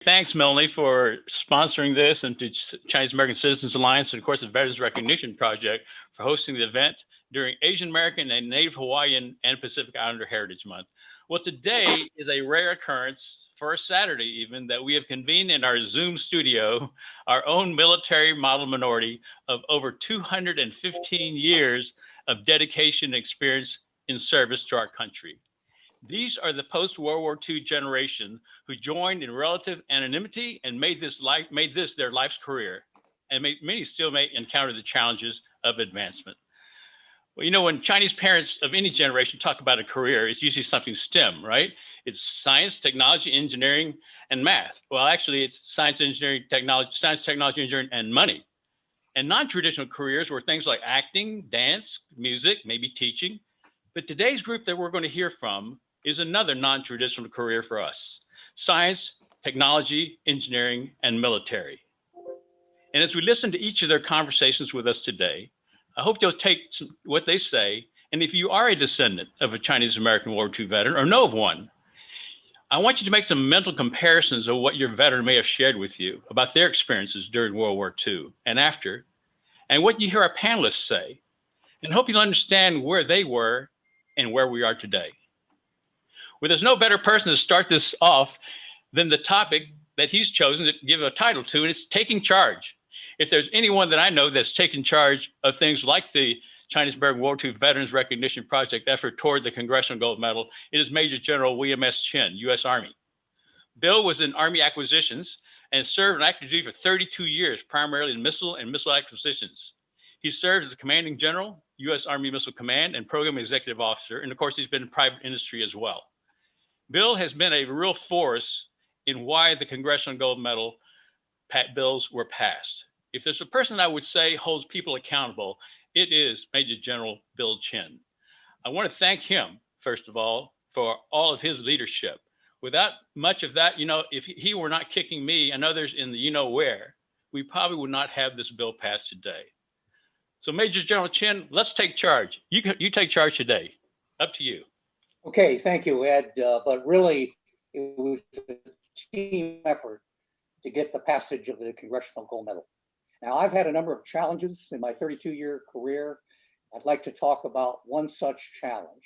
Thanks, Melanie, for sponsoring this, and to Chinese American Citizens Alliance, and of course the Veterans Recognition Project for hosting the event during Asian American and Native Hawaiian and Pacific Islander Heritage Month. Well, today is a rare occurrence, for a Saturday even, that we have convened in our Zoom studio our own military model minority of over 215 years of dedication and experience in service to our country. These are the post-World War II generation who joined in relative anonymity and made this their life's career, and many still may encounter the challenges of advancement. Well, when Chinese parents of any generation talk about a career, it's usually something STEM, right? It's science, technology, engineering, and math. Well, actually, it's science, technology, engineering, and money. And non-traditional careers were things like acting, dance, music, maybe teaching. But today's group that we're going to hear from is another non-traditional career for us: science, technology, engineering, and military. And as we listen to each of their conversations with us today, I hope you'll take what they say. And if you are a descendant of a Chinese American World War II veteran or know of one, I want you to make some mental comparisons of what your veteran may have shared with you about their experiences during World War II and after, and what you hear our panelists say, and hope you'll understand where they were and where we are today. Well, there's no better person to start this off than the topic that he's chosen to give a title to, and it's taking charge. If there's anyone that I know that's taken charge of things like the Chinese American World War II Veterans Recognition Project effort toward the Congressional Gold Medal, it is Major General William S. Chin, U.S. Army. Bill was in Army acquisitions and served in active duty for 32 years, primarily in missile and missile acquisitions. He served as a commanding general, U.S. Army Missile Command, and program executive officer. And of course, he's been in private industry as well. Bill has been a real force in why the Congressional Gold Medal bills were passed. If there's a person I would say holds people accountable, it is Major General Bill Chin. I want to thank him, first of all, for all of his leadership. Without much of that, if he were not kicking me and others in the where, we probably would not have this bill passed today. So Major General Chin, let's take charge. You take charge today. Up to you. Okay, thank you, Ed. But really, it was a team effort to get the passage of the Congressional Gold Medal. Now, I've had a number of challenges in my 32-year career. I'd like to talk about one such challenge.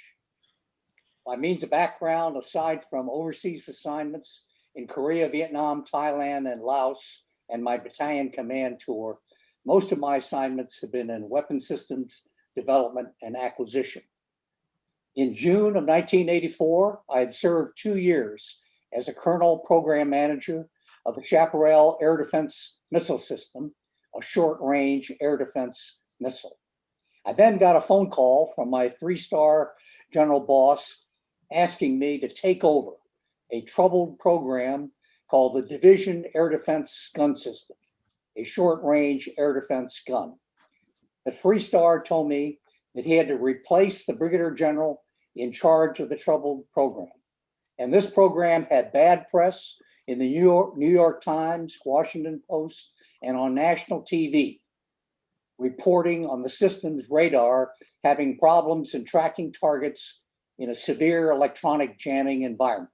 By means of background, aside from overseas assignments in Korea, Vietnam, Thailand, and Laos, and my battalion command tour, most of my assignments have been in weapon systems development and acquisition. In June of 1984, I had served 2 years as a colonel program manager of the Chaparral Air Defense Missile System, a short-range air defense missile. I then got a phone call from my 3-star general boss asking me to take over a troubled program called the Division Air Defense Gun System, a short-range air defense gun. The 3-star told me that he had to replace the brigadier general in charge of the troubled program. And this program had bad press in the New York Times, Washington Post, and on national TV, reporting on the system's radar having problems in tracking targets in a severe electronic jamming environment.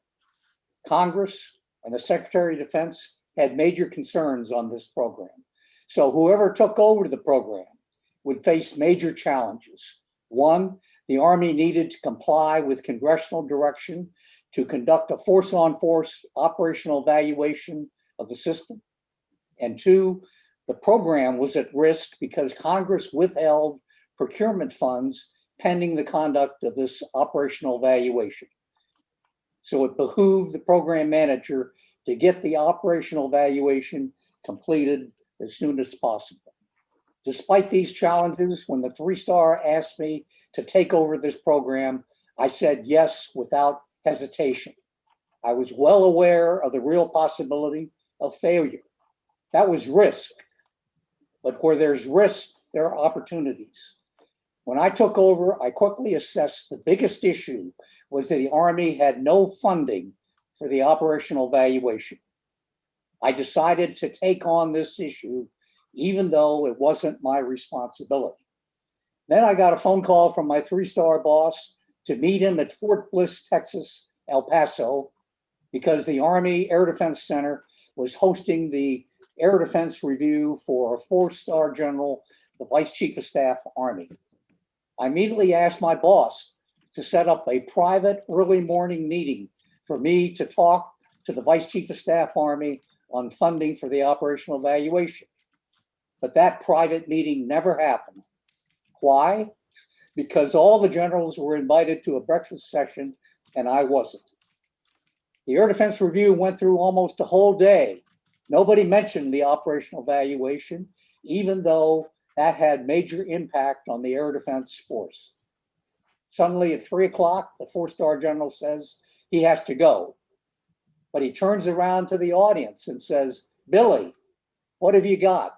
Congress and the Secretary of Defense had major concerns on this program. So whoever took over the program would face major challenges. One, the Army needed to comply with congressional direction to conduct a force-on-force operational evaluation of the system. And two, the program was at risk because Congress withheld procurement funds pending the conduct of this operational evaluation. So it behooved the program manager to get the operational evaluation completed as soon as possible. Despite these challenges, when the 3-star asked me to take over this program, I said yes without hesitation. I was well aware of the real possibility of failure. That was risk. But where there's risk, there are opportunities. When I took over, I quickly assessed the biggest issue was that the Army had no funding for the operational evaluation. I decided to take on this issue, even though it wasn't my responsibility. Then I got a phone call from my 3-star boss to meet him at Fort Bliss, Texas, El Paso, because the Army Air Defense Center was hosting the air defense review for a 4-star general, the Vice Chief of Staff, Army. I immediately asked my boss to set up a private early morning meeting for me to talk to the Vice Chief of Staff, Army on funding for the operational evaluation. But that private meeting never happened. Why? Because all the generals were invited to a breakfast session and I wasn't. The Air Defense Review went through almost a whole day. Nobody mentioned the operational evaluation, even though that had major impact on the air defense force. Suddenly at 3 o'clock, the 4-star general says he has to go. But he turns around to the audience and says, "Billy, what have you got?"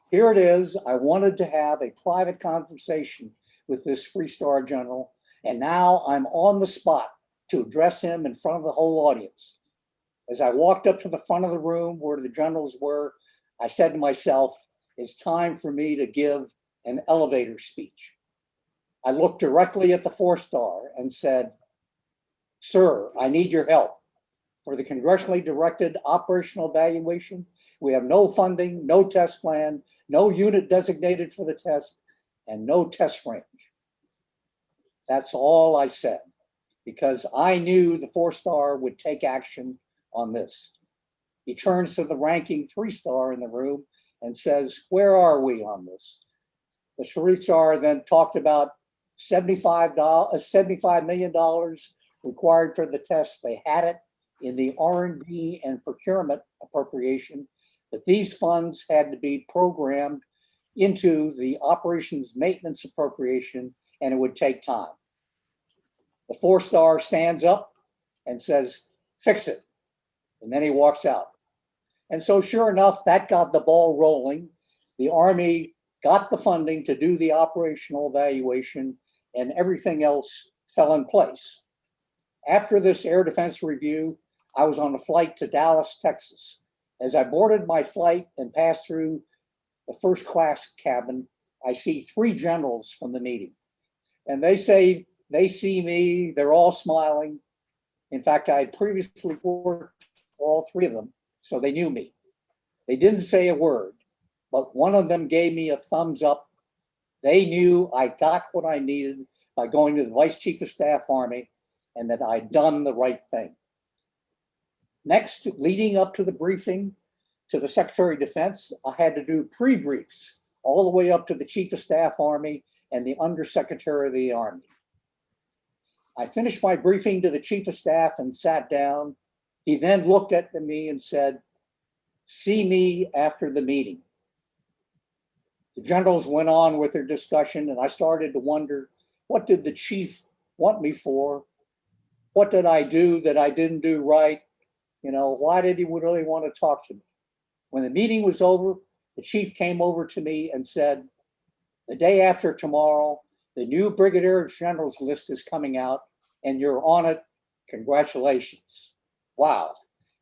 Here it is. I wanted to have a private conversation with this 3-star general, and now I'm on the spot to address him in front of the whole audience. As I walked up to the front of the room where the generals were, I said to myself, it's time for me to give an elevator speech. I looked directly at the 4-star and said, "Sir, I need your help. For the congressionally directed operational evaluation, we have no funding, no test plan, no unit designated for the test, and no test range." That's all I said, because I knew the 4-star would take action on this. He turns to the ranking 3-star in the room and says, "Where are we on this?" The 3-star then talked about $75 million required for the test. They had it in the R&D and procurement appropriation, but these funds had to be programmed into the operations maintenance appropriation, and it would take time. The 4-star stands up and says, "Fix it." And then he walks out. And so sure enough, that got the ball rolling. The Army got the funding to do the operational evaluation, and everything else fell in place. After this air defense review, I was on a flight to Dallas, Texas. As I boarded my flight and passed through the first class cabin, I see 3 generals from the meeting. And they say they see me, they're all smiling. In fact, I had previously worked for all 3 of them, so they knew me. They didn't say a word, but one of them gave me a thumbs up. They knew I got what I needed by going to the Vice Chief of Staff, Army, and that I'd done the right thing. Next, leading up to the briefing to the Secretary of Defense, I had to do pre-briefs all the way up to the Chief of Staff, Army, and the Undersecretary of the Army. I finished my briefing to the Chief of Staff and sat down. He then looked at me and said, "See me after the meeting." The generals went on with their discussion, and I started to wonder, what did the chief want me for? What did I do that I didn't do right? Why did he really want to talk to me? When the meeting was over, the chief came over to me and said, "The day after tomorrow, the new Brigadier General's list is coming out, and you're on it. Congratulations." Wow,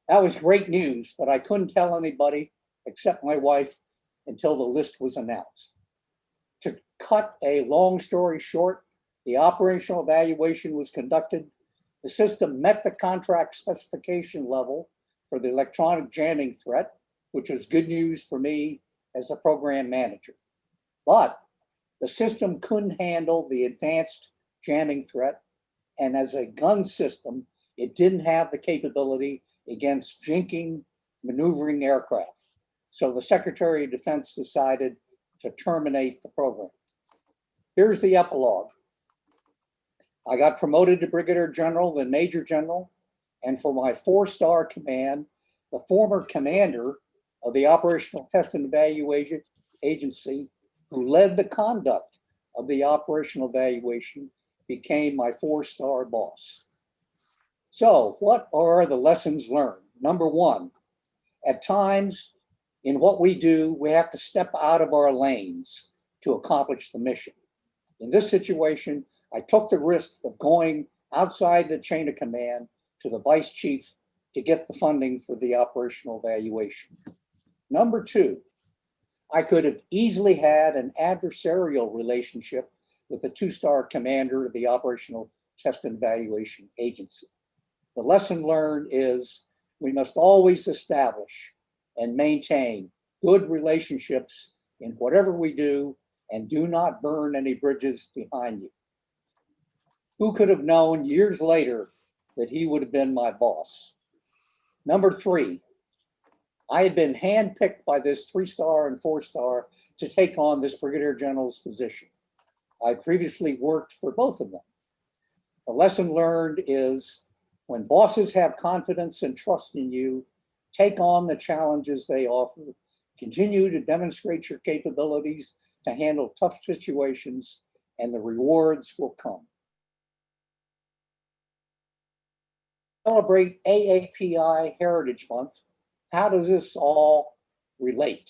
that was great news, but I couldn't tell anybody except my wife until the list was announced. To cut a long story short, the operational evaluation was conducted. The system met the contract specification level for the electronic jamming threat, which was good news for me as a program manager. But the system couldn't handle the advanced jamming threat, and as a gun system, it didn't have the capability against jinking, maneuvering aircraft. So the Secretary of Defense decided to terminate the program. Here's the epilogue. I got promoted to Brigadier General, then Major General, and for my 4-star command, the former commander of the Operational Test and Evaluation Agency, who led the conduct of the operational evaluation, became my 4-star boss. So what are the lessons learned? Number 1, at times in what we do, we have to step out of our lanes to accomplish the mission. In this situation, I took the risk of going outside the chain of command to the Vice Chief to get the funding for the operational evaluation. Number 2, I could have easily had an adversarial relationship with the 2-star commander of the Operational Test and Evaluation Agency. The lesson learned is we must always establish and maintain good relationships in whatever we do and do not burn any bridges behind you. Who could have known years later that he would have been my boss? Number 3, I had been handpicked by this 3-star and 4-star to take on this Brigadier General's position. I previously worked for both of them. The lesson learned is when bosses have confidence and trust in you, take on the challenges they offer, continue to demonstrate your capabilities to handle tough situations, and the rewards will come. Celebrate AAPI Heritage Month. How does this all relate?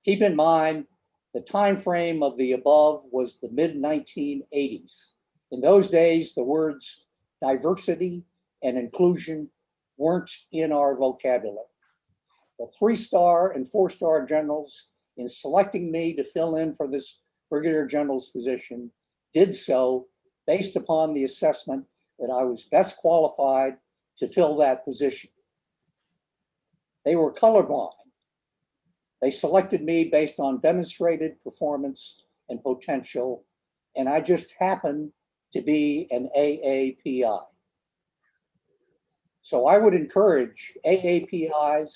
Keep in mind, the time frame of the above was the mid-1980s. In those days, the words diversity and inclusion weren't in our vocabulary. The 3-star and 4-star generals, in selecting me to fill in for this Brigadier General's position, did so based upon the assessment that I was best qualified to fill that position. They were colorblind. They selected me based on demonstrated performance and potential, and I just happened to be an AAPI. So I would encourage AAPIs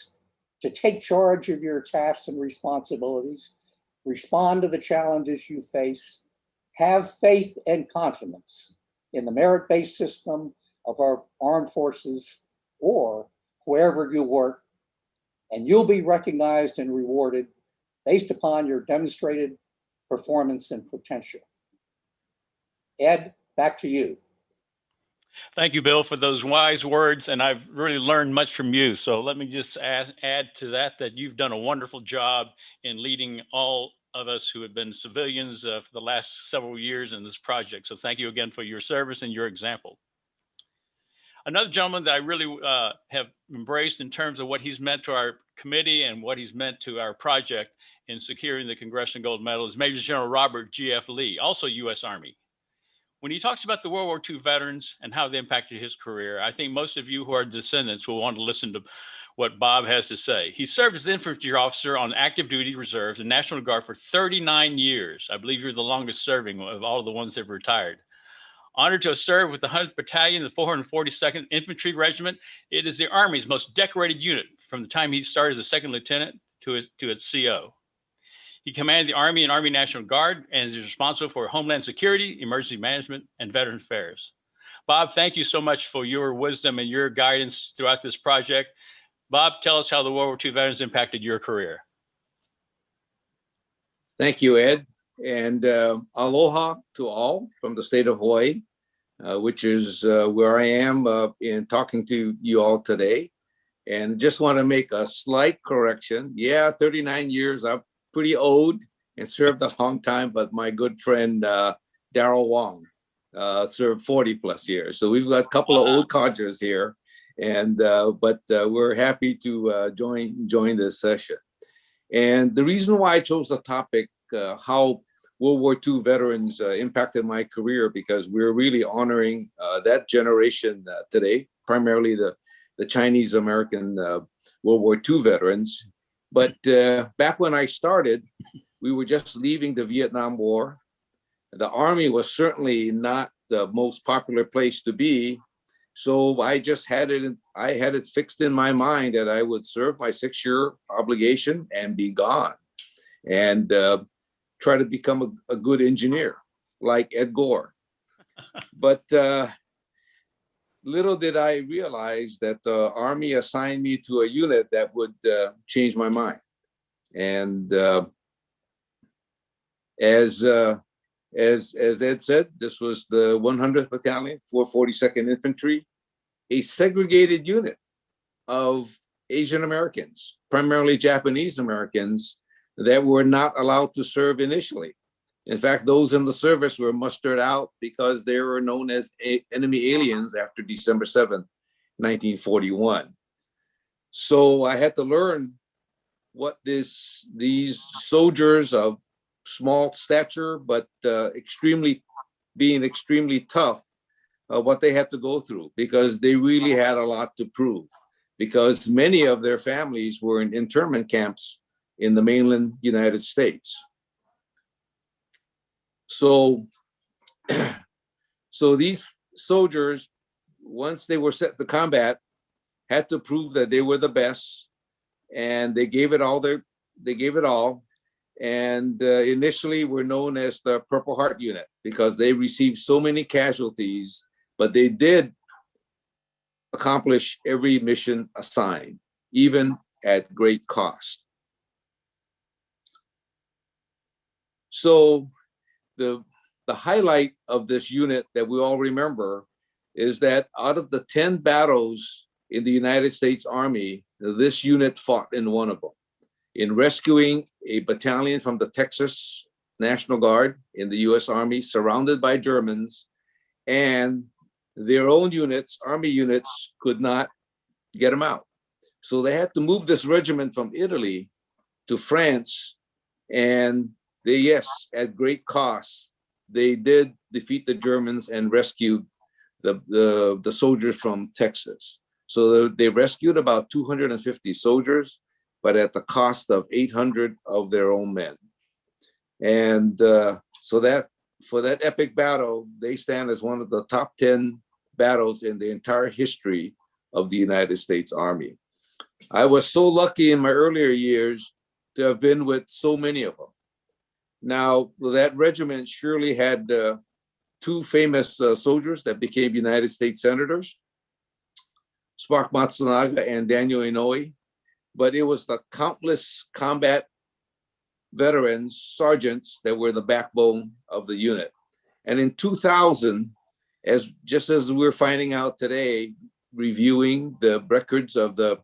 to take charge of your tasks and responsibilities, respond to the challenges you face, have faith and confidence in the merit-based system of our armed forces or wherever you work, and you'll be recognized and rewarded based upon your demonstrated performance and potential. Ed, back to you. Thank you, Bill, for those wise words, and I've really learned much from you. So let me just add to that you've done a wonderful job in leading all of us who have been civilians for the last several years in this project. So thank you again for your service and your example. Another gentleman that I really have embraced in terms of what he's meant to our committee and what he's meant to our project in securing the Congressional Gold Medal is Major General Robert G.F. Lee, also U.S. Army. When he talks about the World War II veterans and how they impacted his career, I think most of you who are descendants will want to listen to what Bob has to say. He served as infantry officer on active duty reserves and National Guard for 39 years. I believe you're the longest serving of all of the ones that have retired. Honored to have served with the 100th Battalion, the 442nd Infantry Regiment. It is the Army's most decorated unit from the time he started as a second lieutenant to its CO. He commanded the Army and Army National Guard and is responsible for Homeland Security, Emergency Management, and Veteran Affairs. Bob, thank you so much for your wisdom and your guidance throughout this project. Bob, tell us how the World War II veterans impacted your career. Thank you, Ed. And aloha to all from the state of Hawaii, which is where I am in talking to you all today. And just want to make a slight correction. Yeah, 39 years, I'm pretty old and served a long time, but my good friend Darrell Wong served 40 plus years. So we've got a couple of old codgers here, and but we're happy to join this session. And the reason why I chose the topic, how World War II veterans impacted my career, because we're really honoring that generation today, primarily the Chinese American World War II veterans. But back when I started, we were just leaving the Vietnam War. The Army was certainly not the most popular place to be. So I just had it fixed in my mind that I would serve my 6-year obligation and be gone, and try to become a good engineer like Ed Gore. But little did I realize that the Army assigned me to a unit that would change my mind. And as Ed said, this was the 100th Battalion, 442nd Infantry, a segregated unit of Asian Americans, primarily Japanese Americans, that were not allowed to serve initially. In fact, those in the service were mustered out because they were known as enemy aliens after December 7th, 1941. So I had to learn what these soldiers of small stature, but being extremely tough, what they had to go through, because they really had a lot to prove. because many of their families were in internment camps in the mainland United States. So, so these soldiers, once they were set to combat, had to prove that they were the best, and they gave it all. And initially were known as the Purple Heart Unit because they received so many casualties, but they did accomplish every mission assigned, even at great cost. So the highlight of this unit that we all remember is that out of the 10 battles in the United States Army, this unit fought in one of them, in rescuing a battalion from the Texas National Guard in the US Army, surrounded by Germans, and their own units, Army units, could not get them out. So they had to move this regiment from Italy to France, and they, yes, at great cost, they did defeat the Germans and rescued the soldiers from Texas. So they rescued about 250 soldiers, but at the cost of 800 of their own men. And so that for that epic battle, they stand as one of the top 10 battles in the entire history of the United States Army. I was so lucky in my earlier years to have been with so many of them. Now, that regiment surely had two famous soldiers that became United States senators, Spark Matsunaga and Daniel Inouye, but it was the countless combat veterans, sergeants, that were the backbone of the unit. And in 2000, just as we're finding out today, reviewing the records of the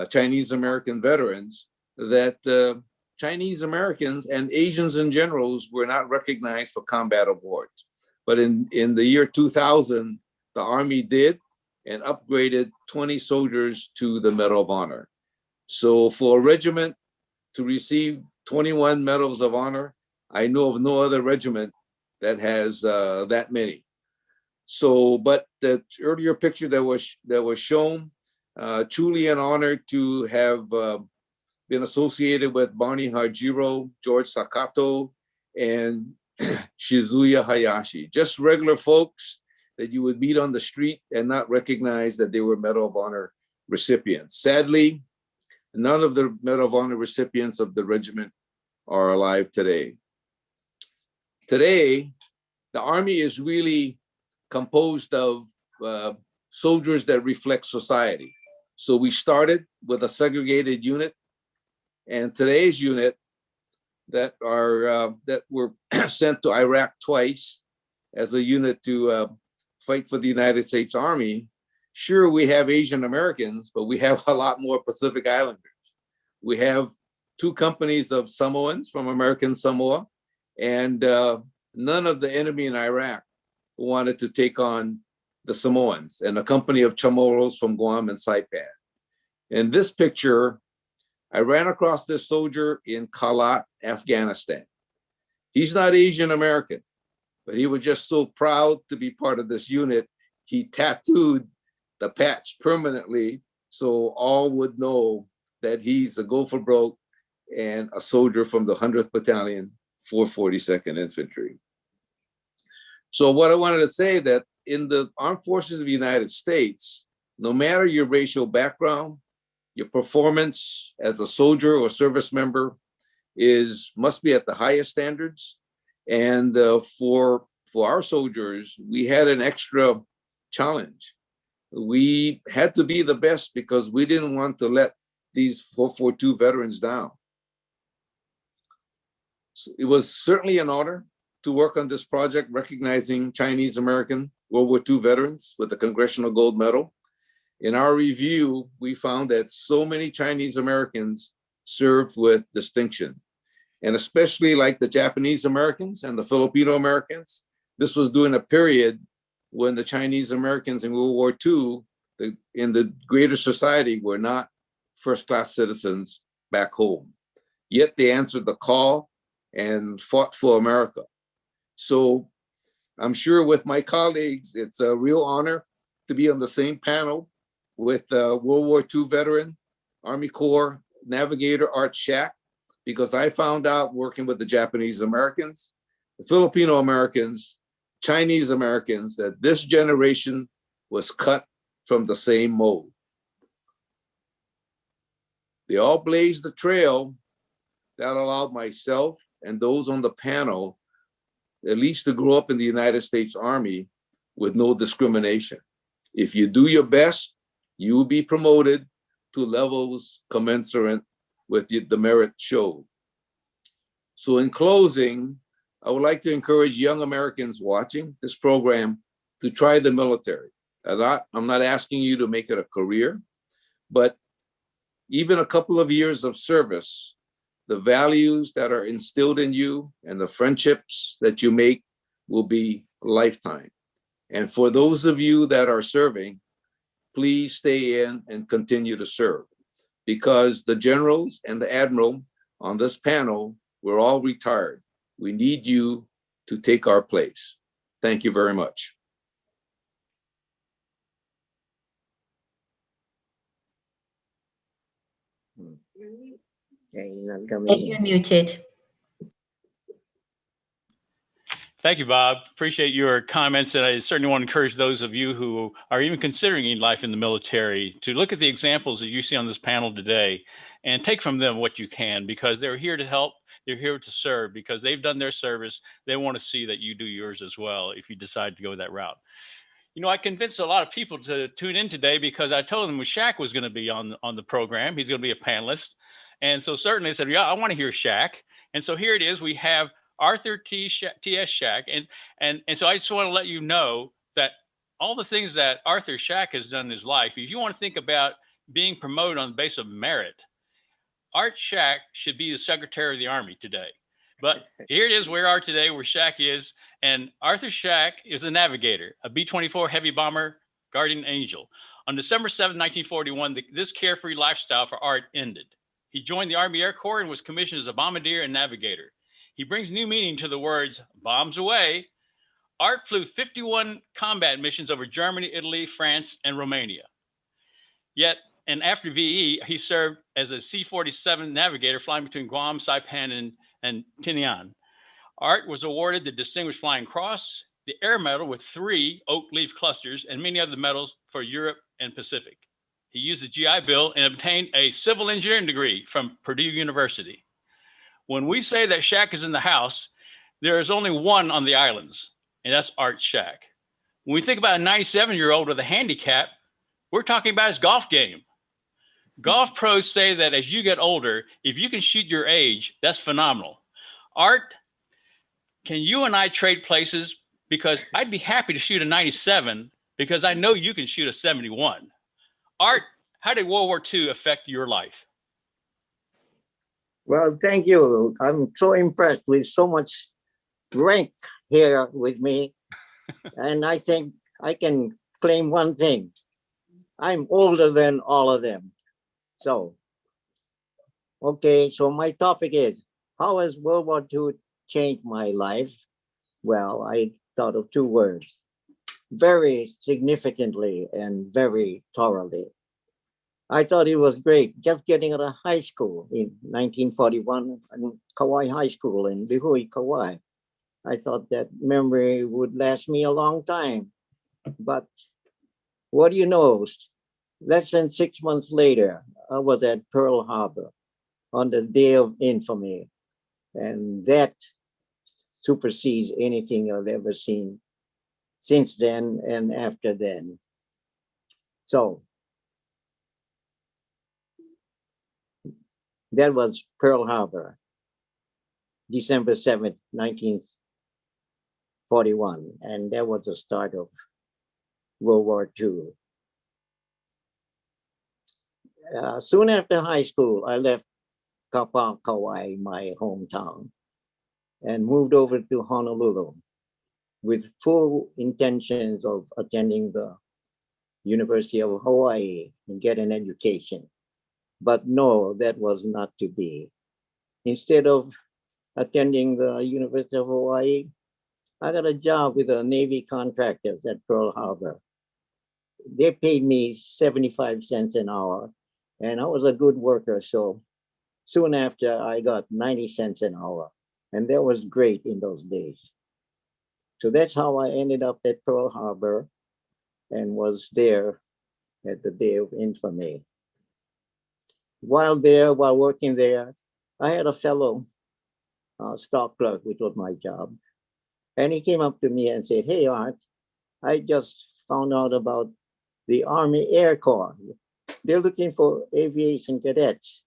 Chinese American veterans, that Chinese Americans and Asians in general were not recognized for combat awards. But in the year 2000, the Army did and upgraded 20 soldiers to the Medal of Honor. So for a regiment to receive 21 Medals of Honor, I know of no other regiment that has that many. So, but the earlier picture that was shown, truly an honor to have been associated with Barney Hajiro, George Sakato, and Shizuya Hayashi, just regular folks that you would meet on the street and not recognize that they were Medal of Honor recipients. Sadly, none of the Medal of Honor recipients of the regiment are alive today. Today, the Army is really composed of soldiers that reflect society. So we started with a segregated unit, and today's unit that were sent to Iraq twice as a unit to fight for the United States Army. Sure, we have Asian Americans, but we have a lot more Pacific Islanders. We have 2 companies of Samoans from American Samoa, and none of the enemy in Iraq wanted to take on the Samoans, and a company of Chamorros from Guam and Saipan. In this picture, I ran across this soldier in Kalat, Afghanistan. He's not Asian American, but he was just so proud to be part of this unit. He tattooed the patch permanently so all would know that he's a go for broke and a soldier from the 100th Battalion, 442nd Infantry. So what I wanted to say that in the Armed Forces of the United States, no matter your racial background, your performance as a soldier or service member must be at the highest standards. And for our soldiers, we had an extra challenge. We had to be the best because we didn't want to let these 442 veterans down. So it was certainly an honor to work on this project, recognizing Chinese American World War II veterans with the Congressional Gold Medal. In our review, we found that so many Chinese Americans served with distinction. And especially like the Japanese Americans and the Filipino Americans, this was during a period when the Chinese Americans in World War II in the greater society were not first-class citizens back home. Yet they answered the call and fought for America. So I'm sure with my colleagues, it's a real honor to be on the same panel with World War II veteran, Army Corps navigator Art Shack, because I found out working with the Japanese Americans, the Filipino Americans, Chinese Americans, that this generation was cut from the same mold. They all blazed the trail that allowed myself and those on the panel at least to grow up in the United States Army with no discrimination. If you do your best, you will be promoted to levels commensurate with the merit showed. So in closing, I would like to encourage young Americans watching this program to try the military. I'm not asking you to make it a career, but even a couple of years of service, the values that are instilled in you and the friendships that you make will be lifetime. And for those of you that are serving, please stay in and continue to serve, because the generals and the admiral on this panel, we're all retired. We need you to take our place. Thank you very much. You're muted. Thank you, Bob. Appreciate your comments. And I certainly want to encourage those of you who are even considering life in the military to look at the examples that you see on this panel today and take from them what you can, because they're here to help. They're here to serve because they've done their service. They want to see that you do yours as well if you decide to go that route. You know, I convinced a lot of people to tune in today because I told them Shaq was going to be on the program. He's going to be a panelist. And so certainly I said, yeah, I want to hear Shaq. And so here it is. We have Arthur T.S. Shack. And so I just want to let you know that all the things that Arthur Shack has done in his life, if you want to think about being promoted on the basis of merit, Art Shack should be the Secretary of the Army today. But here it is, where we are today, where Shack is. And Arthur Shack is a navigator, a B-24 heavy bomber, Guardian Angel. On December 7, 1941, this carefree lifestyle for Art ended. He joined the Army Air Corps and was commissioned as a bombardier and navigator. He brings new meaning to the words bombs away. Art flew 51 combat missions over Germany, Italy, France, and Romania. Yet, and after VE, he served as a C-47 navigator flying between Guam, Saipan, and Tinian. Art was awarded the Distinguished Flying Cross, the Air Medal with 3 oak leaf clusters, and many other medals for Europe and Pacific. He used the GI Bill and obtained a civil engineering degree from Purdue University. When we say that Shack is in the house, there is only one on the islands, and that's Art Shack. When we think about a 97-year-old with a handicap, we're talking about his golf game. Golf pros say that as you get older, if you can shoot your age, that's phenomenal. Art, can you and I trade places? Because I'd be happy to shoot a 97 because I know you can shoot a 71. Art, how did World War II affect your life? Well, thank you. I'm so impressed with so much rank here with me. And I think I can claim one thing. I'm older than all of them. So, okay, so my topic is, how has World War II changed my life? Well, I thought of 2 words, very significantly and very thoroughly. I thought it was great just getting out of high school in 1941 in Kauai High School in Lihue, Kauai. I thought that memory would last me a long time. But what do you know? Less than 6 months later, I was at Pearl Harbor on the day of infamy. And that supersedes anything I've ever seen since then and after then. So, that was Pearl Harbor, December 7th, 1941. And that was the start of World War II. Soon after high school, I left Kapaa, Kauai, my hometown, and moved over to Honolulu with full intentions of attending the University of Hawaii and get an education. But no, that was not to be. Instead of attending the University of Hawaii, I got a job with the Navy contractors at Pearl Harbor. they paid me 75 cents an hour, and I was a good worker. So soon after, I got 90 cents an hour, and that was great in those days. So that's how I ended up at Pearl Harbor and was there at the day of infamy. While working there, I had a fellow stock clerk, which was my job. And he came up to me and said, "Hey, Art, I just found out about the Army Air Corps. They're looking for aviation cadets."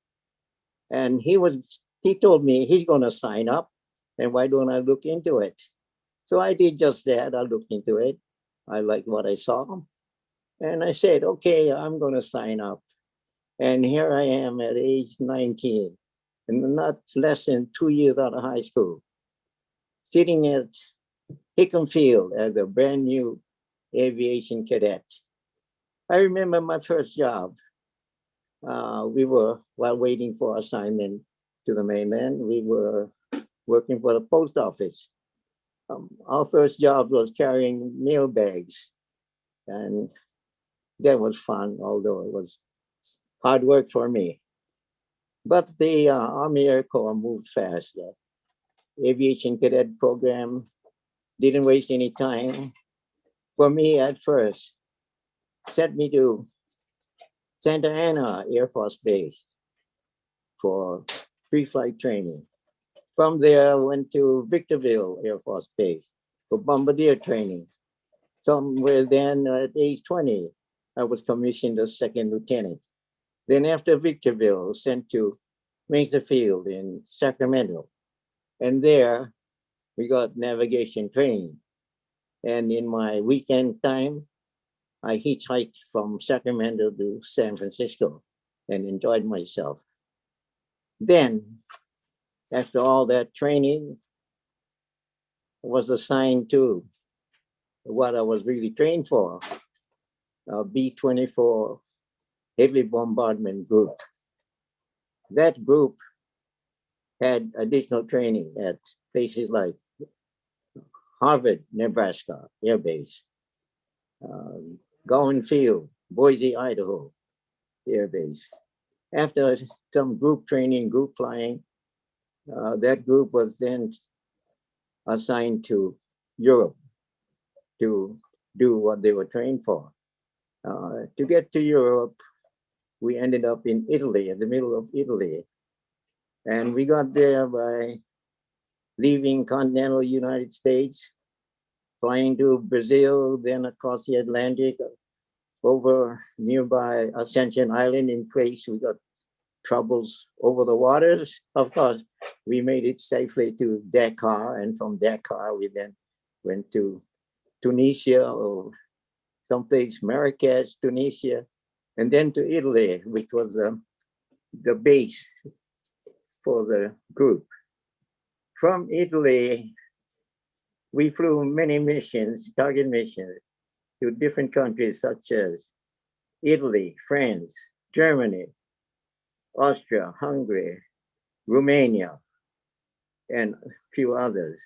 And he told me he's going to sign up, and why don't I look into it? So I did just that. I looked into it. I liked what I saw. And I said, okay, I'm going to sign up. And here I am at age 19, and not less than 2 years out of high school, sitting at Hickam Field as a brand new aviation cadet. I remember my first job. We were, while waiting for assignment to the mainland, we were working for the post office. Our first job was carrying mail bags, and that was fun, although it was hard work for me. But the Army Air Corps moved fast. The aviation cadet program didn't waste any time. For me at first, sent me to Santa Ana Air Force Base for pre-flight training. From there, I went to Victorville Air Force Base for bombardier training. Somewhere then at age 20, I was commissioned as second lieutenant. Then after Victorville, sent to Mesa Field in Sacramento. And there, we got navigation training. And in my weekend time, I hitchhiked from Sacramento to San Francisco and enjoyed myself. Then, after all that training, I was assigned to what I was really trained for, B-24 Heavy Bombardment Group. That group had additional training at places like Harvard, Nebraska Air Base, Gowan Field, Boise, Idaho Air Base. After some group training, group flying, that group was then assigned to Europe to do what they were trained for. To get to Europe, we ended up in Italy, in the middle of Italy. And we got there by leaving continental United States, flying to Brazil, then across the Atlantic, over nearby Ascension Island. In case we got troubles over the waters. Of course, we made it safely to Dakar, and from Dakar, we then went to Tunisia or someplace, Marrakesh, Tunisia, and then to Italy, which was the base for the group. From Italy, we flew many missions, target missions, to different countries such as Italy, France, Germany, Austria, Hungary, Romania, and a few others.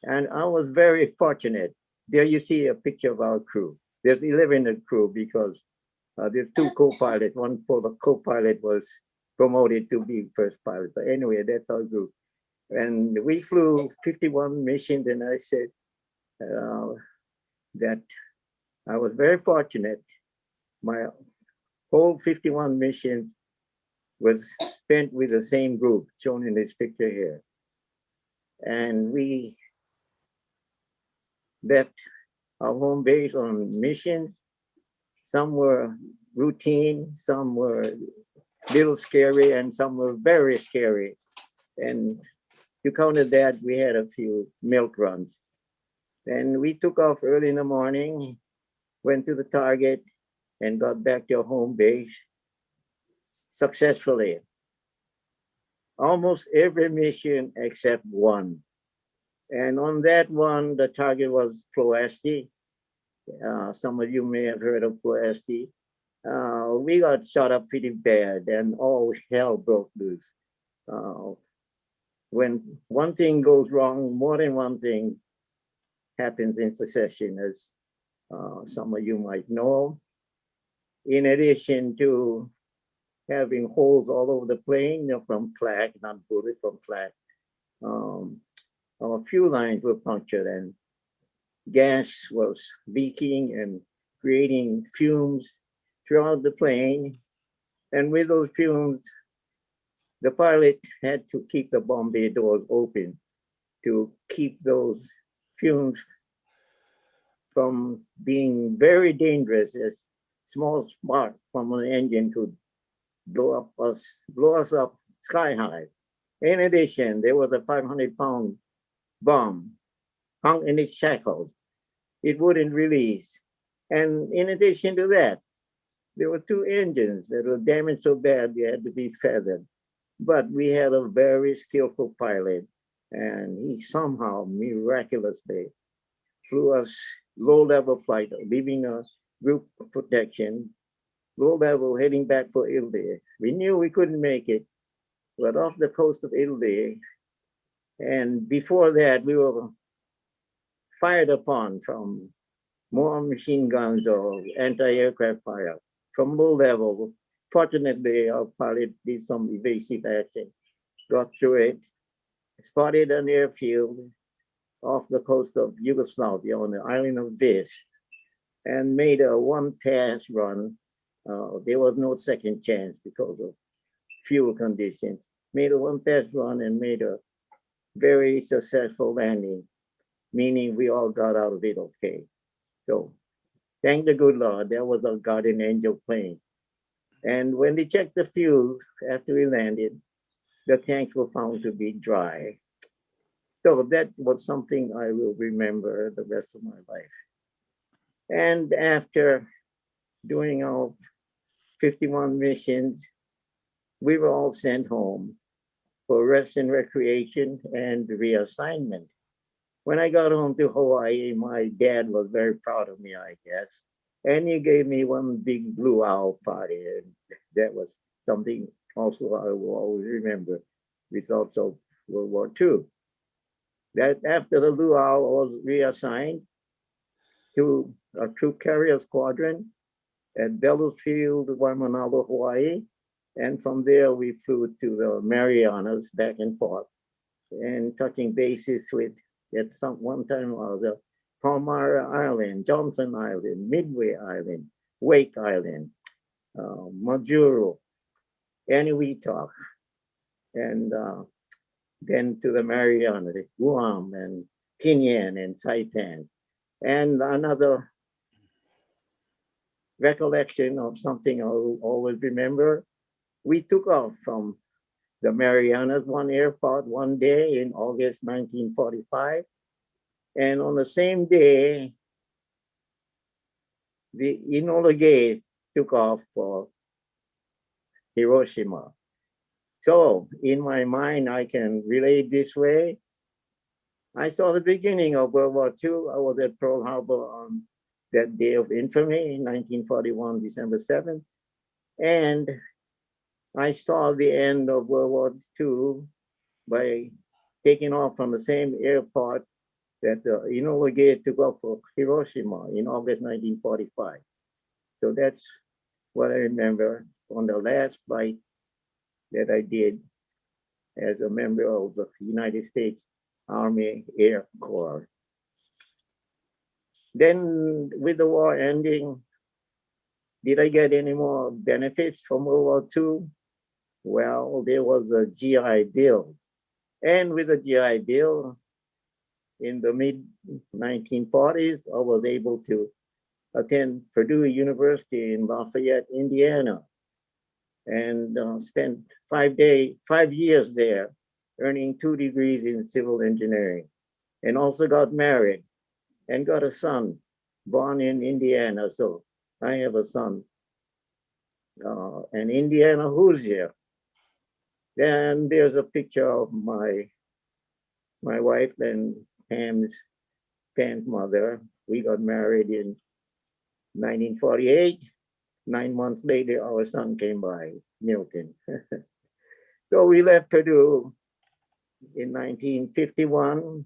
And I was very fortunate. There you see a picture of our crew. There's 11 in the crew because there's two co-pilots. One for the co-pilot was promoted to be first pilot. But anyway, that's our group. And we flew 51 missions, and I said that I was very fortunate. My whole 51 missions was spent with the same group shown in this picture here. And we left our home base on missions. Some were routine, some were a little scary, and some were very scary. And to counter that, we had a few milk runs. And we took off early in the morning, went to the target, and got back to our home base successfully. Almost every mission except one. And on that one, the target was Ploesti. Some of you may have heard of Ploesti. We got shot up pretty bad, and all hell broke loose. When one thing goes wrong, more than one thing happens in succession, as some of you might know. In addition to having holes all over the plane, from flak, not bullet, from flak, our fuel lines were punctured and gas was leaking and creating fumes throughout the plane. And with those fumes, the pilot had to keep the bomb bay doors open to keep those fumes from being very dangerous, as small spark from an engine could blow us up sky high. In addition, there was a 500-pound bomb hung in its shackles. It wouldn't release. And in addition to that, there were 2 engines that were damaged so bad they had to be feathered. But we had a very skillful pilot, and he somehow miraculously flew us low-level flight, leaving a group protection, low-level heading back for Italy. We knew we couldn't make it, but off the coast of Italy, and before that, we were fired upon from more machine guns or anti-aircraft fire from low level. Fortunately, our pilot did some evasive action, got through it, spotted an airfield off the coast of Yugoslavia on the island of Vis, and made a one-pass run. There was no second chance because of fuel conditions. Made a one-pass run and made a very successful landing, meaning we all got out of it okay. So thank the good Lord, that was a guardian angel plane. And when they checked the fuel after we landed, the tanks were found to be dry. So that was something I will remember the rest of my life. And after doing our 51 missions, we were all sent home for rest and recreation and reassignment. When I got home to Hawaii, my dad was very proud of me, I guess. And he gave me one big blue owl party. And that was something also I will always remember, results of World War II. That after the blue owl was reassigned to a troop carrier squadron at Bellows Field, Waimanalo, Hawaii. And from there, we flew to the Marianas back and forth and touching bases with, at some one time or other, Palmyra Island, Johnson Island, Midway Island, Wake Island, Majuro, Eniwetok, and then to the Marianas, Guam and Kinyan and Saipan. And another recollection of something I will always remember, we took off from the Marianas one airport one day in August 1945. And on the same day, the Enola Gay took off for Hiroshima. So in my mind, I can relate this way. I saw the beginning of World War II. I was at Pearl Harbor on that day of infamy in 1941, December 7th. And I saw the end of World War II by taking off from the same airport that Enola Gay took off for Hiroshima in August 1945. So that's what I remember on the last flight that I did as a member of the United States Army Air Corps. Then with the war ending, did I get any more benefits from World War II? Well, there was a GI Bill. And with the GI Bill, in the mid-1940s, I was able to attend Purdue University in Lafayette, Indiana, and spent 5 years there, earning 2 degrees in civil engineering, and also got married and got a son born in Indiana. So I have a son, an Indiana Hoosier. Then there's a picture of my wife and Pam's grandmother. We got married in 1948. 9 months later, our son came by, Milton. So we left Purdue in 1951.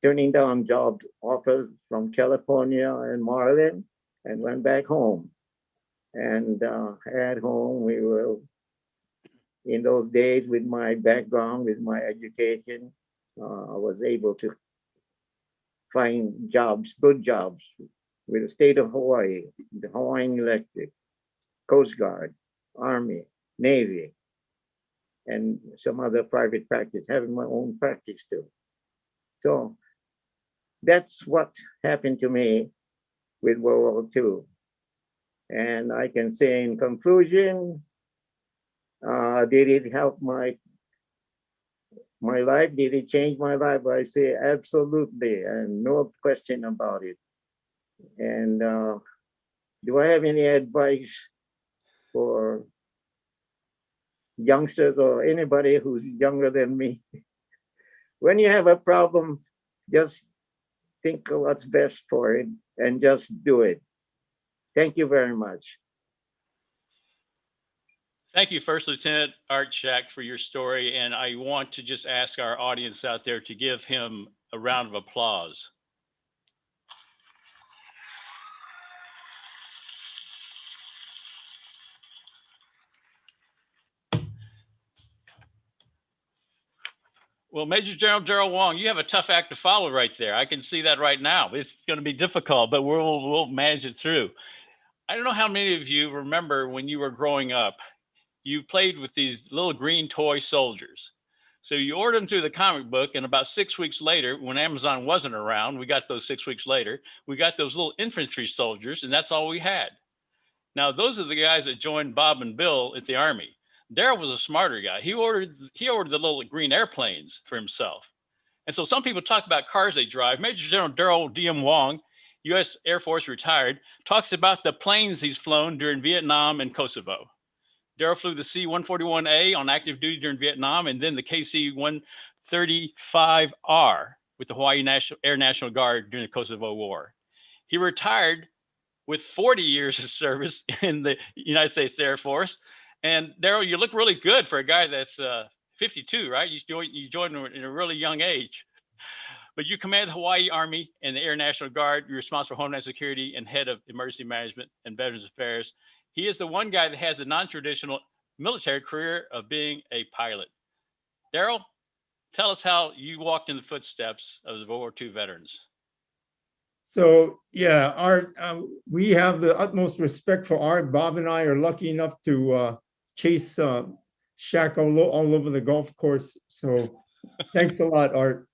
turning down job offers from California and Maryland and went back home. And at home, we were, in those days, with my background, with my education, I was able to find jobs, good jobs, with the state of Hawaii, the Hawaiian Electric, Coast Guard, Army, Navy, and some other private practice, having my own practice too. So that's what happened to me with World War II. And I can say in conclusion, did it help my life? Did it change my life? I say absolutely, and no question about it. And do I have any advice for youngsters or anybody who's younger than me? When you have a problem, just think of what's best for it and just do it. Thank you very much. Thank you, First Lieutenant Art Shack, for your story. And I want to just ask our audience out there to give him a round of applause. Well, Major General Daryl Wong, you have a tough act to follow right there. I can see that right now. It's going to be difficult, but we'll manage it through. I don't know how many of you remember when you were growing up, you played with these little green toy soldiers. So you ordered them through the comic book, and about 6 weeks later, when Amazon wasn't around, we got those 6 weeks later, we got those little infantry soldiers, and that's all we had. Now, those are the guys that joined Bob and Bill at the Army. Daryl was a smarter guy. He ordered the little green airplanes for himself. And so some people talk about cars they drive. Major General Daryl D.M. Wong, U.S. Air Force retired, talks about the planes he's flown during Vietnam and Kosovo. Daryl flew the C-141A on active duty during Vietnam, and then the KC-135R with the Hawaii Air National Guard during the Kosovo War. He retired with 40 years of service in the United States Air Force. And Daryl, you look really good for a guy that's 52, right? You joined in a really young age. But you command the Hawaii Army and the Air National Guard. You're responsible for Homeland Security and head of Emergency Management and Veterans Affairs. He is the one guy that has the non-traditional military career of being a pilot. Daryl, tell us how you walked in the footsteps of the World War II veterans. So yeah, Art, we have the utmost respect for Art. Bob and I are lucky enough to chase Shack all over the golf course. So thanks a lot, Art.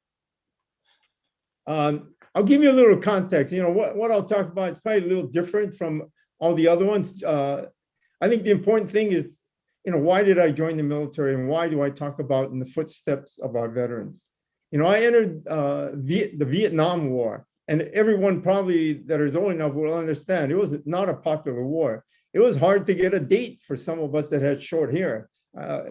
I'll give you a little context. You know, what I'll talk about is probably a little different from all the other ones. I think the important thing is, you know, why did I join the military and why do I talk about in the footsteps of our veterans? You know, I entered the Vietnam War, and everyone probably that is old enough will understand it was not a popular war. It was hard to get a date for some of us that had short hair.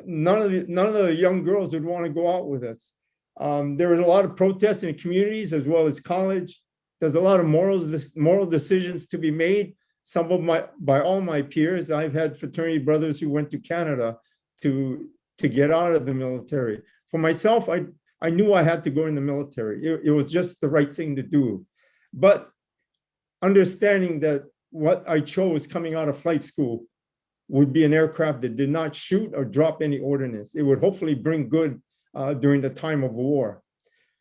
None of the young girls would want to go out with us. There was a lot of protests in communities as well as college. There's a lot of moral decisions to be made. Some of by all my peers. I've had fraternity brothers who went to Canada to get out of the military. For myself, I knew I had to go in the military. It was just the right thing to do. But understanding that what I chose coming out of flight school would be an aircraft that did not shoot or drop any ordnance. It would hopefully bring good during the time of war.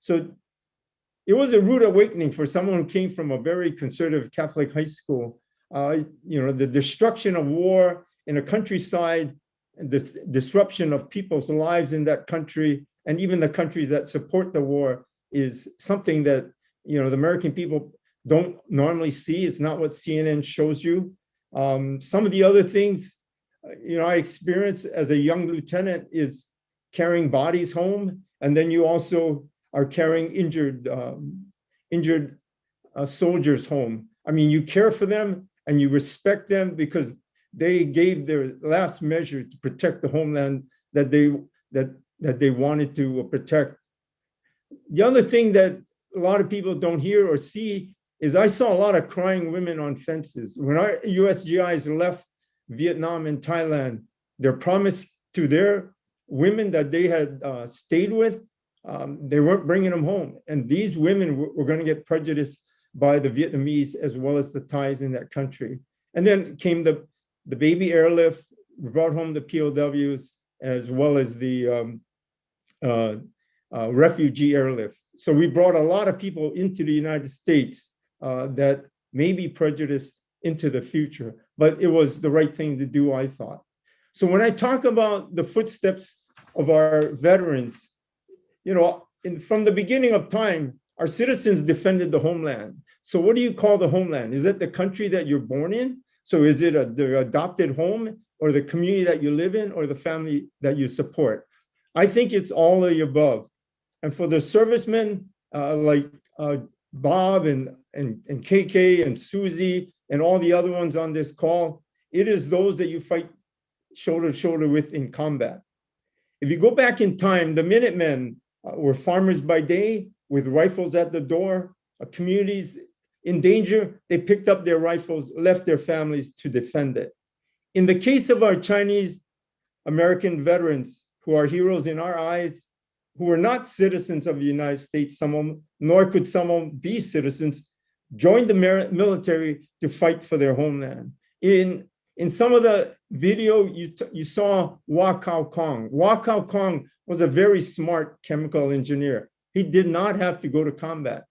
So it was a rude awakening for someone who came from a very conservative Catholic high school. You know, the destruction of war in a countryside, and the disruption of people's lives in that country, and even the countries that support the war, is something that, you know, the American people don't normally see. It's not what CNN shows you. Some of the other things, you know, I experienced as a young lieutenant is carrying bodies home, and then you also are carrying injured soldiers home. I mean, you care for them and you respect them because they gave their last measure to protect the homeland that they wanted to protect. The other thing that a lot of people don't hear or see is I saw a lot of crying women on fences. When our USGIs left Vietnam and Thailand, their promise to their women that they had stayed with They weren't bringing them home. And these women were going to get prejudiced by the Vietnamese as well as the Thais in that country. And then came the baby airlift, brought home the POWs as well as the refugee airlift. So we brought a lot of people into the United States that may be prejudiced into the future, but it was the right thing to do, I thought. So when I talk about the footsteps of our veterans, you know, from the beginning of time, our citizens defended the homeland. So what do you call the homeland? Is it the country that you're born in? So is it the adopted home, or the community that you live in, or the family that you support? I think it's all of the above. And for the servicemen like Bob and KK and Susie and all the other ones on this call, it is those that you fight shoulder to shoulder with in combat. If you go back in time, the Minutemen were farmers by day with rifles at the door, communities in danger, they picked up their rifles, left their families to defend it. In the case of our Chinese American veterans, who are heroes in our eyes, who were not citizens of the United States, some of them, nor could some of them be citizens, joined the military to fight for their homeland. In some of the video, you saw Wah Kao Kong. Wah Kao Kong was a very smart chemical engineer. He did not have to go to combat,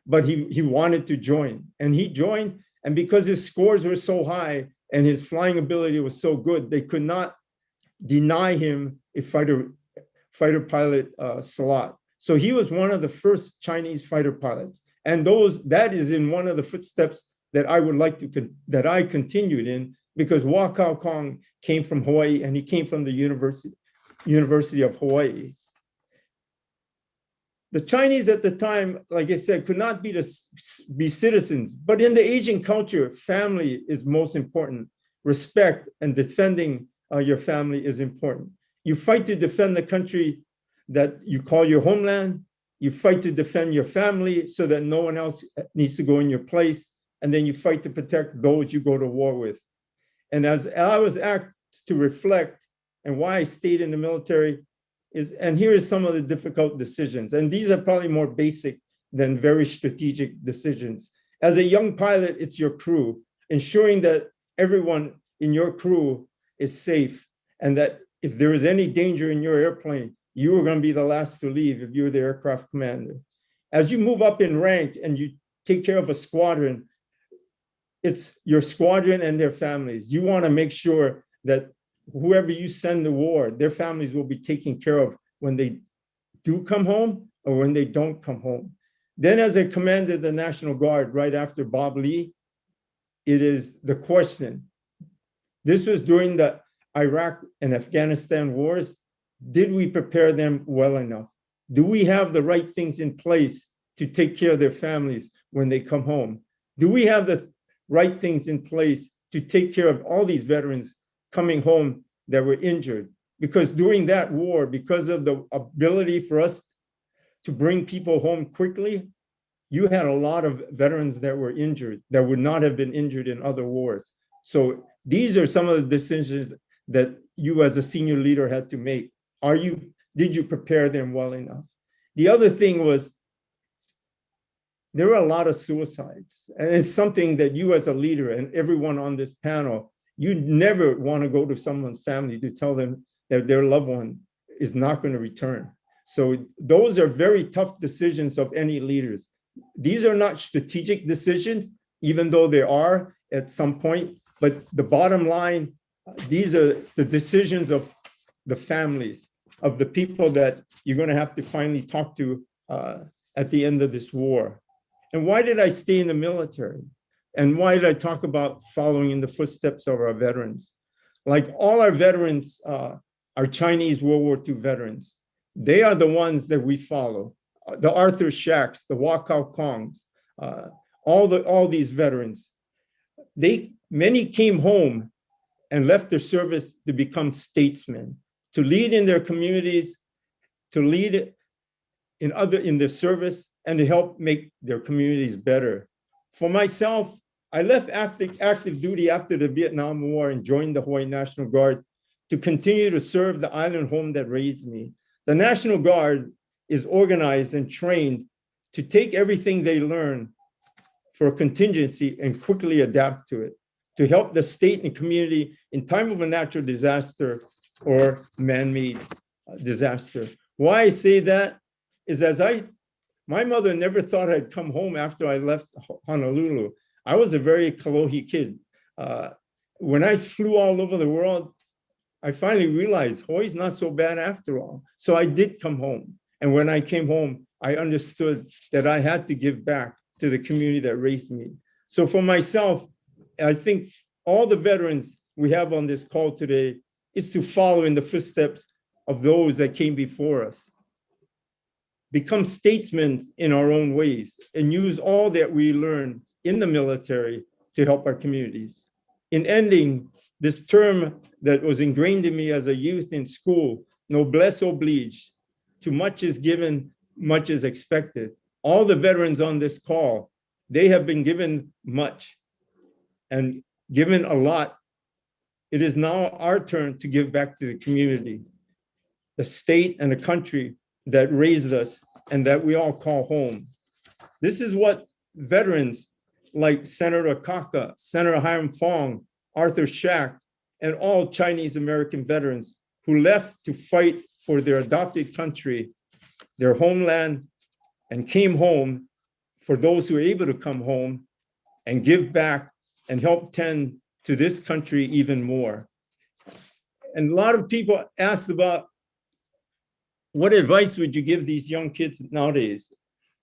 but he wanted to join. And he joined, and because his scores were so high and his flying ability was so good, they could not deny him a fighter pilot slot. So he was one of the first Chinese fighter pilots. And that is in one of the footsteps that I would like to, that I continued in, because Wah Kao Kong came from Hawaii, and he came from the University of Hawaii. The Chinese at the time, like I said, could not be citizens, but in the Asian culture, family is most important. Respect and defending your family is important. You fight to defend the country that you call your homeland. You fight to defend your family so that no one else needs to go in your place. And then you fight to protect those you go to war with. And as I was asked to reflect, and why I stayed in the military is, and here is some of the difficult decisions. And these are probably more basic than very strategic decisions. As a young pilot, it's your crew, ensuring that everyone in your crew is safe, and that if there is any danger in your airplane, you are going to be the last to leave if you're the aircraft commander. As you move up in rank and you take care of a squadron, it's your squadron and their families. You want to make sure that whoever you send to war, their families will be taken care of when they do come home or when they don't come home. Then as I commanded the National Guard right after Bob Lee, it is the question. This was during the Iraq and Afghanistan wars. Did we prepare them well enough? Do we have the right things in place to take care of their families when they come home? Do we have the right things in place to take care of all these veterans coming home that were injured? Because during that war, because of the ability for us to bring people home quickly, you had a lot of veterans that were injured that would not have been injured in other wars. So these are some of the decisions that you as a senior leader had to make. Did you prepare them well enough? The other thing was, there were a lot of suicides. And it's something that you as a leader and everyone on this panel, you never want to go to someone's family to tell them that their loved one is not going to return. So those are very tough decisions of any leaders. These are not strategic decisions, even though they are at some point, but the bottom line, these are the decisions of the families, of the people that you're going to have to finally talk to at the end of this war. And why did I stay in the military? And why did I talk about following in the footsteps of our veterans? Like all our veterans are Chinese World War II veterans. They are the ones that we follow. The Arthur Shacks, the Wah Kao Kongs, all these veterans. Many came home and left their service to become statesmen, to lead in their communities, to lead in their service, and to help make their communities better. For myself, I left active duty after the Vietnam War and joined the Hawaii National Guard to continue to serve the island home that raised me. The National Guard is organized and trained to take everything they learn for a contingency and quickly adapt to it, to help the state and community in time of a natural disaster or man-made disaster. Why I say that is my mother never thought I'd come home after I left Honolulu. I was a very Kalohi kid. When I flew all over the world, I finally realized Hawaii's not so bad after all. So I did come home. And when I came home, I understood that I had to give back to the community that raised me. So for myself, I think all the veterans we have on this call today is to follow in the footsteps of those that came before us. Become statesmen in our own ways and use all that we learn in the military to help our communities. In ending this term that was ingrained in me as a youth in school, noblesse oblige, too much is given, much is expected. All the veterans on this call, they have been given much and given a lot. It is now our turn to give back to the community, the state and the country that raised us and that we all call home. This is what veterans like Senator Kaka, Senator Hiram Fong, Arthur Shack, and all Chinese American veterans who left to fight for their adopted country, their homeland, and came home, for those who are able to come home and give back and help tend to this country even more. And a lot of people asked about what advice would you give these young kids nowadays?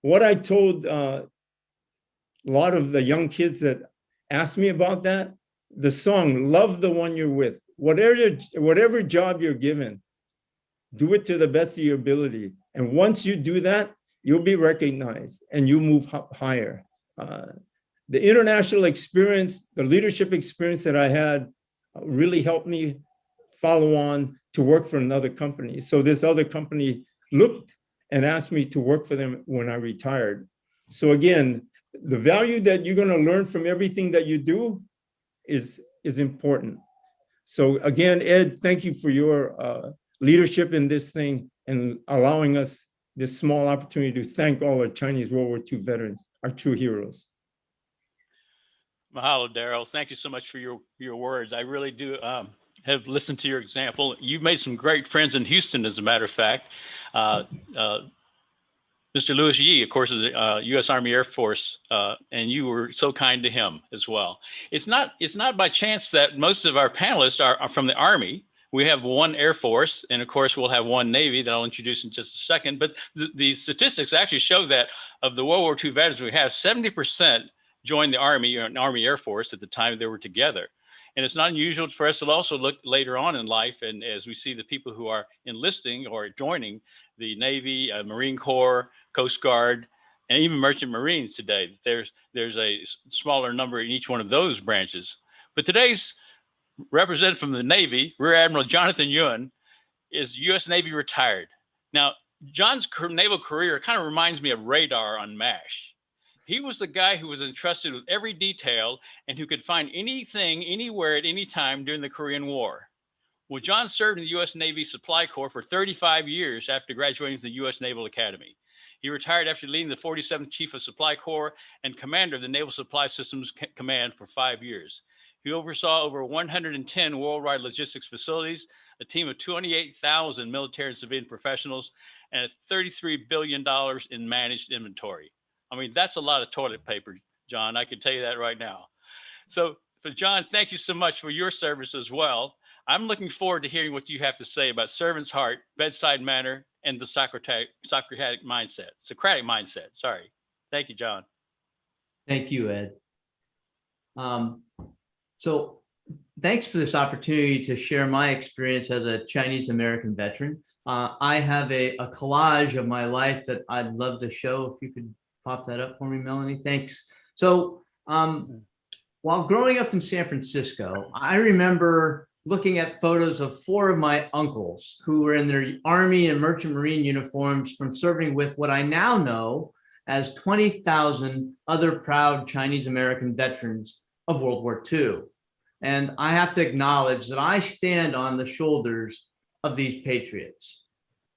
What I told a lot of the young kids that asked me about that, the song, love the one you're with. Whatever job you're given, do it to the best of your ability. And once you do that, you'll be recognized and you move higher. The international experience, the leadership experience that I had really helped me follow on to work for another company. So this other company looked and asked me to work for them when I retired. So again, the value that you're going to learn from everything that you do is important. So again, Ed, thank you for your leadership in this thing and allowing us this small opportunity to thank all our Chinese World War II veterans, our true heroes. Mahalo, Daryl. Thank you so much for your words. I really do have listened to your example. You've made some great friends in Houston, as a matter of fact. Mr. Louis Yee, of course, is U.S. Army Air Force, and you were so kind to him as well. It's not by chance that most of our panelists are from the Army. We have one Air Force, and of course, we'll have one Navy that I'll introduce in just a second. But the statistics actually show that of the World War II veterans we have, 70% joined the Army or an Army Air Force at the time they were together. And it's not unusual for us to also look later on in life, and as we see the people who are enlisting or joining the Navy, Marine Corps, Coast Guard, and even Merchant Marines today, there's a smaller number in each one of those branches. But today's representative from the Navy, Rear Admiral Jonathan Ewan, is U.S. Navy retired. Now, John's naval career kind of reminds me of Radar on MASH. He was the guy who was entrusted with every detail and who could find anything, anywhere, at any time during the Korean War. Well, John served in the U.S. Navy Supply Corps for 35 years after graduating from the U.S. Naval Academy. He retired after leading the 47th Chief of Supply Corps and commander of the Naval Supply Systems Command for 5 years. He oversaw over 110 worldwide logistics facilities, a team of 28,000 military and civilian professionals, and $33 billion in managed inventory. I mean, that's a lot of toilet paper, John. I can tell you that right now. So, John, thank you so much for your service as well. I'm looking forward to hearing what you have to say about servant's heart, bedside manner, and the Socratic mindset. Sorry. Thank you, John. Thank you, Ed. So thanks for this opportunity to share my experience as a Chinese American veteran. I have a collage of my life that I'd love to show. If you could pop that up for me, Melanie. Thanks. So while growing up in San Francisco, I remember looking at photos of 4 of my uncles who were in their Army and Merchant Marine uniforms from serving with what I now know as 20,000 other proud Chinese American veterans of World War II. And I have to acknowledge that I stand on the shoulders of these patriots.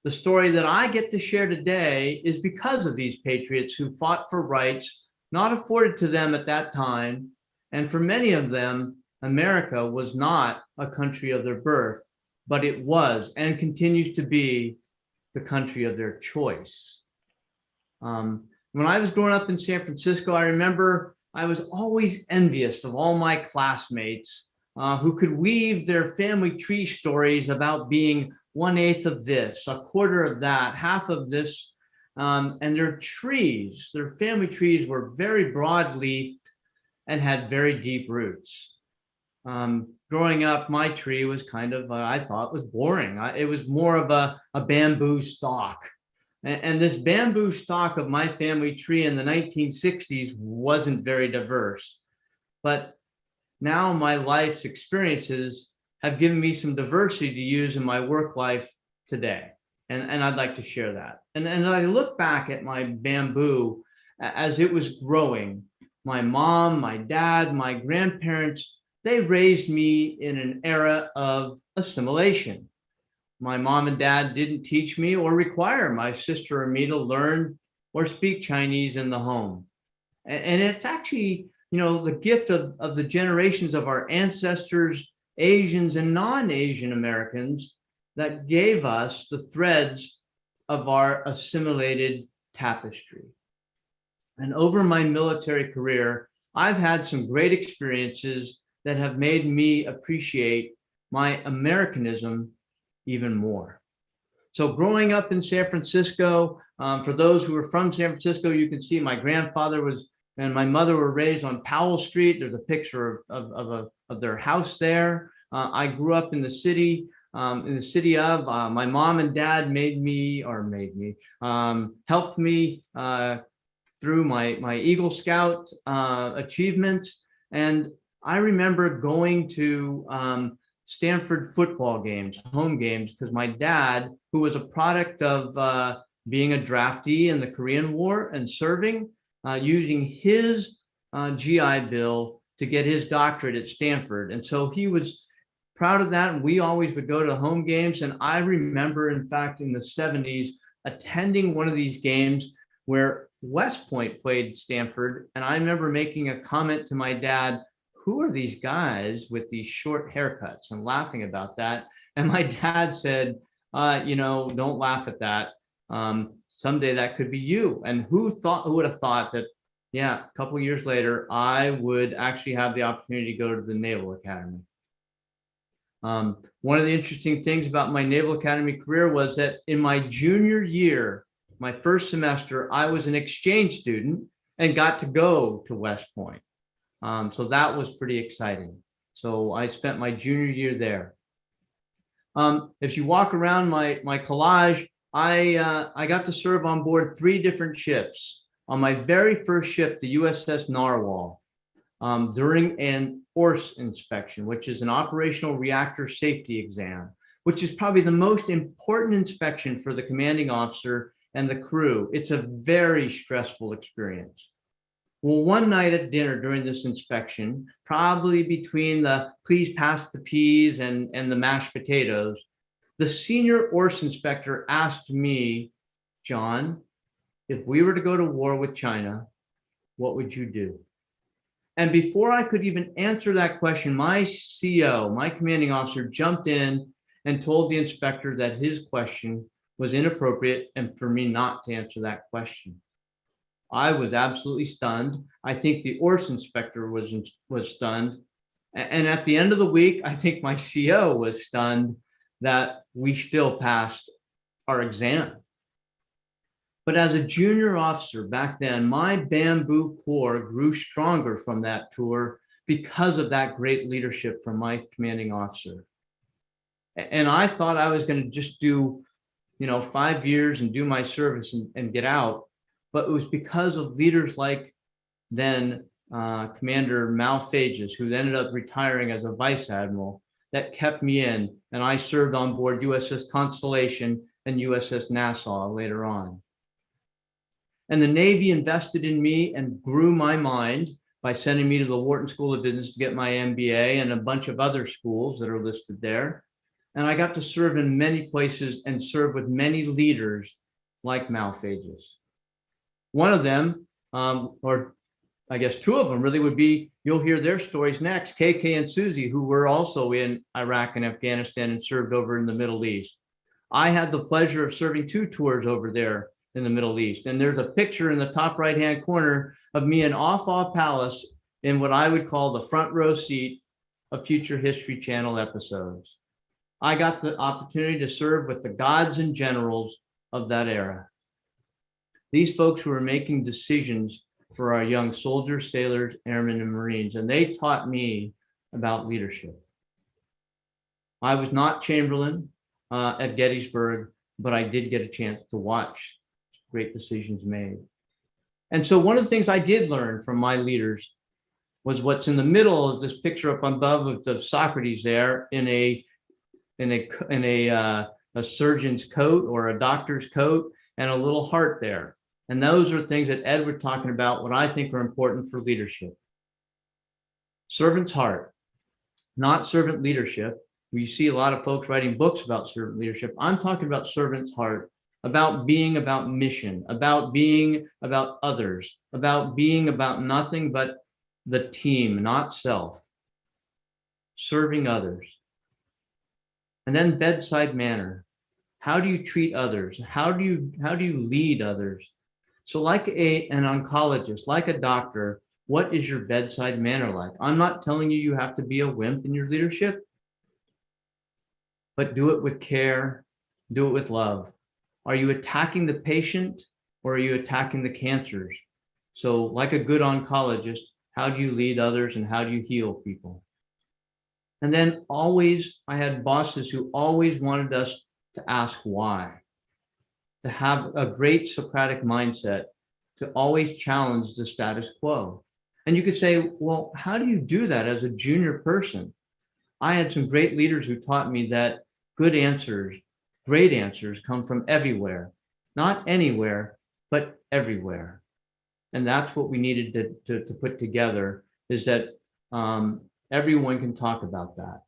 the story that I get to share today is because of these patriots who fought for rights not afforded to them at that time. And for many of them, America was not a country of their birth, but it was and continues to be the country of their choice. When I was growing up in San Francisco, I remember I was always envious of all my classmates who could weave their family tree stories about being 1/8 of this, 1/4 of that, half of this. And their trees, their family trees were very broad-leafed and had very deep roots. Growing up, my tree was kind of, I thought was boring. It was more of a bamboo stalk. And this bamboo stalk of my family tree in the 1960s wasn't very diverse. But now my life's experiences have given me some diversity to use in my work life today. And I'd like to share that. And I look back at my bamboo as it was growing. My mom, my dad, my grandparents, they raised me in an era of assimilation. My mom and dad didn't teach me or require my sister or me to learn or speak Chinese in the home. And it's actually, the gift of the generations of our ancestors, Asians and non-Asian Americans, that gave us the threads of our assimilated tapestry. And over my military career, I've had some great experiences that have made me appreciate my Americanism even more. So growing up in San Francisco, for those who are from San Francisco, you can see my grandfather and my mother were raised on Powell Street. There's a picture of their house there. I grew up in the city. My mom and dad helped me through my Eagle Scout achievements. And I remember going to Stanford football games, home games, because my dad, who was a product of being a draftee in the Korean War and serving, using his GI Bill to get his doctorate at Stanford. And so he was proud of that. And we always would go to home games. And I remember, in fact, in the 70s, attending one of these games where West Point played Stanford. And I remember making a comment to my dad, who are these guys with these short haircuts, and laughing about that. And my dad said, don't laugh at that. Someday that could be you. And who would have thought that, a couple of years later, I would actually have the opportunity to go to the Naval Academy. One of the interesting things about my Naval Academy career was that in my junior year, my first semester, I was an exchange student and got to go to West Point. So that was pretty exciting. So I spent my junior year there. If you walk around my collage, I got to serve on board 3 different ships. On my very first ship, the USS Narwhal, during an ORS inspection, which is an operational reactor safety exam, which is probably the most important inspection for the commanding officer and the crew. It's a very stressful experience. Well, one night at dinner during this inspection, probably between the please pass the peas and the mashed potatoes, the senior ORS inspector asked me, John, if we were to go to war with China, what would you do? And before I could even answer that question, my CO, my commanding officer, jumped in and told the inspector that his question was inappropriate and for me not to answer that question. I was absolutely stunned. I think the ORS inspector was stunned. And at the end of the week, I think my CO was stunned that we still passed our exam. But as a junior officer back then, my bamboo core grew stronger from that tour because of that great leadership from my commanding officer. And I thought I was going to just do, 5 years and do my service and get out. But it was because of leaders like then Commander Mal Phages, who ended up retiring as a vice admiral, that kept me in. And I served on board USS Constellation and USS Nassau later on. And the Navy invested in me and grew my mind by sending me to the Wharton School of Business to get my MBA and a bunch of other schools that are listed there. And I got to serve in many places and serve with many leaders like Malphagus. One of them, or I guess two of them really would be, you'll hear their stories next, KK and Susie, who were also in Iraq and Afghanistan and served over in the Middle East. I had the pleasure of serving 2 tours over there in the Middle East. And there's a picture in the top right-hand corner of me in Afa Palace in what I would call the front row seat of future History Channel episodes. I got the opportunity to serve with the gods and generals of that era. These folks who were making decisions for our young soldiers, sailors, airmen, and Marines, and they taught me about leadership. I was not Chamberlain at Gettysburg, but I did get a chance to watch great decisions made. And so one of the things I did learn from my leaders was what's in the middle of this picture up above of Socrates there in a surgeon's coat or a doctor's coat and a little heart there. And those are things that Ed was talking about, what I think are important for leadership. Servant's heart, not servant leadership. We see a lot of folks writing books about servant leadership. I'm talking about servant's heart, about being about mission, about being about others, about being about nothing but the team, not self, serving others. And then bedside manner. How do you treat others? How do you lead others? So like an oncologist, like a doctor, what is your bedside manner like? I'm not telling you you have to be a wimp in your leadership, but do it with care, do it with love. Are you attacking the patient or are you attacking the cancers? So like a good oncologist, how do you lead others and how do you heal people? And then always, I had bosses who always wanted us to ask why, to have a great Socratic mindset, to always challenge the status quo. And you could say, well, how do you do that as a junior person? I had some great leaders who taught me that good answers, great answers come from everywhere, not anywhere, but everywhere. And that's what we needed to put together, is that everyone can talk about that.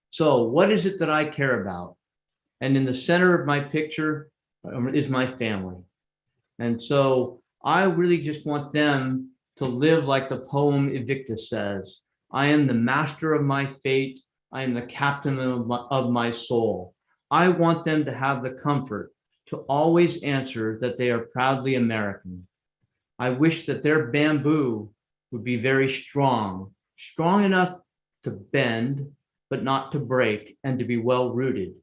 So what is it that I care about? And in the center of my picture is my family. And so I really just want them to live like the poem Invictus says, I am the master of my fate. I am the captain of my soul. I want them to have the comfort to always answer that they are proudly American. I wish that their bamboo would be very strong enough to bend, but not to break, and to be well rooted.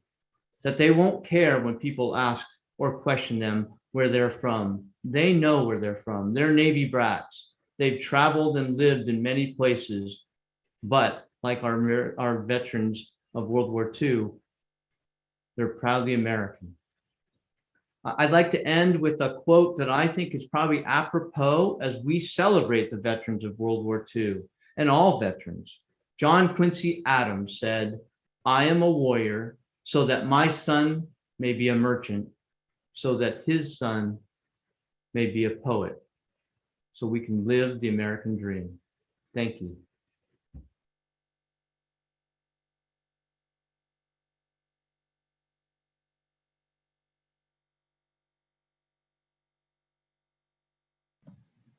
That they won't care when people ask or question them where they're from. They know where they're from. They're Navy brats. They've traveled and lived in many places, but like our veterans of World War II, they're proudly American. I'd like to end with a quote that I think is probably apropos as we celebrate the veterans of World War II and all veterans. John Quincy Adams said, I am a warrior so that my son may be a merchant, so that his son may be a poet, so we can live the American dream. Thank you.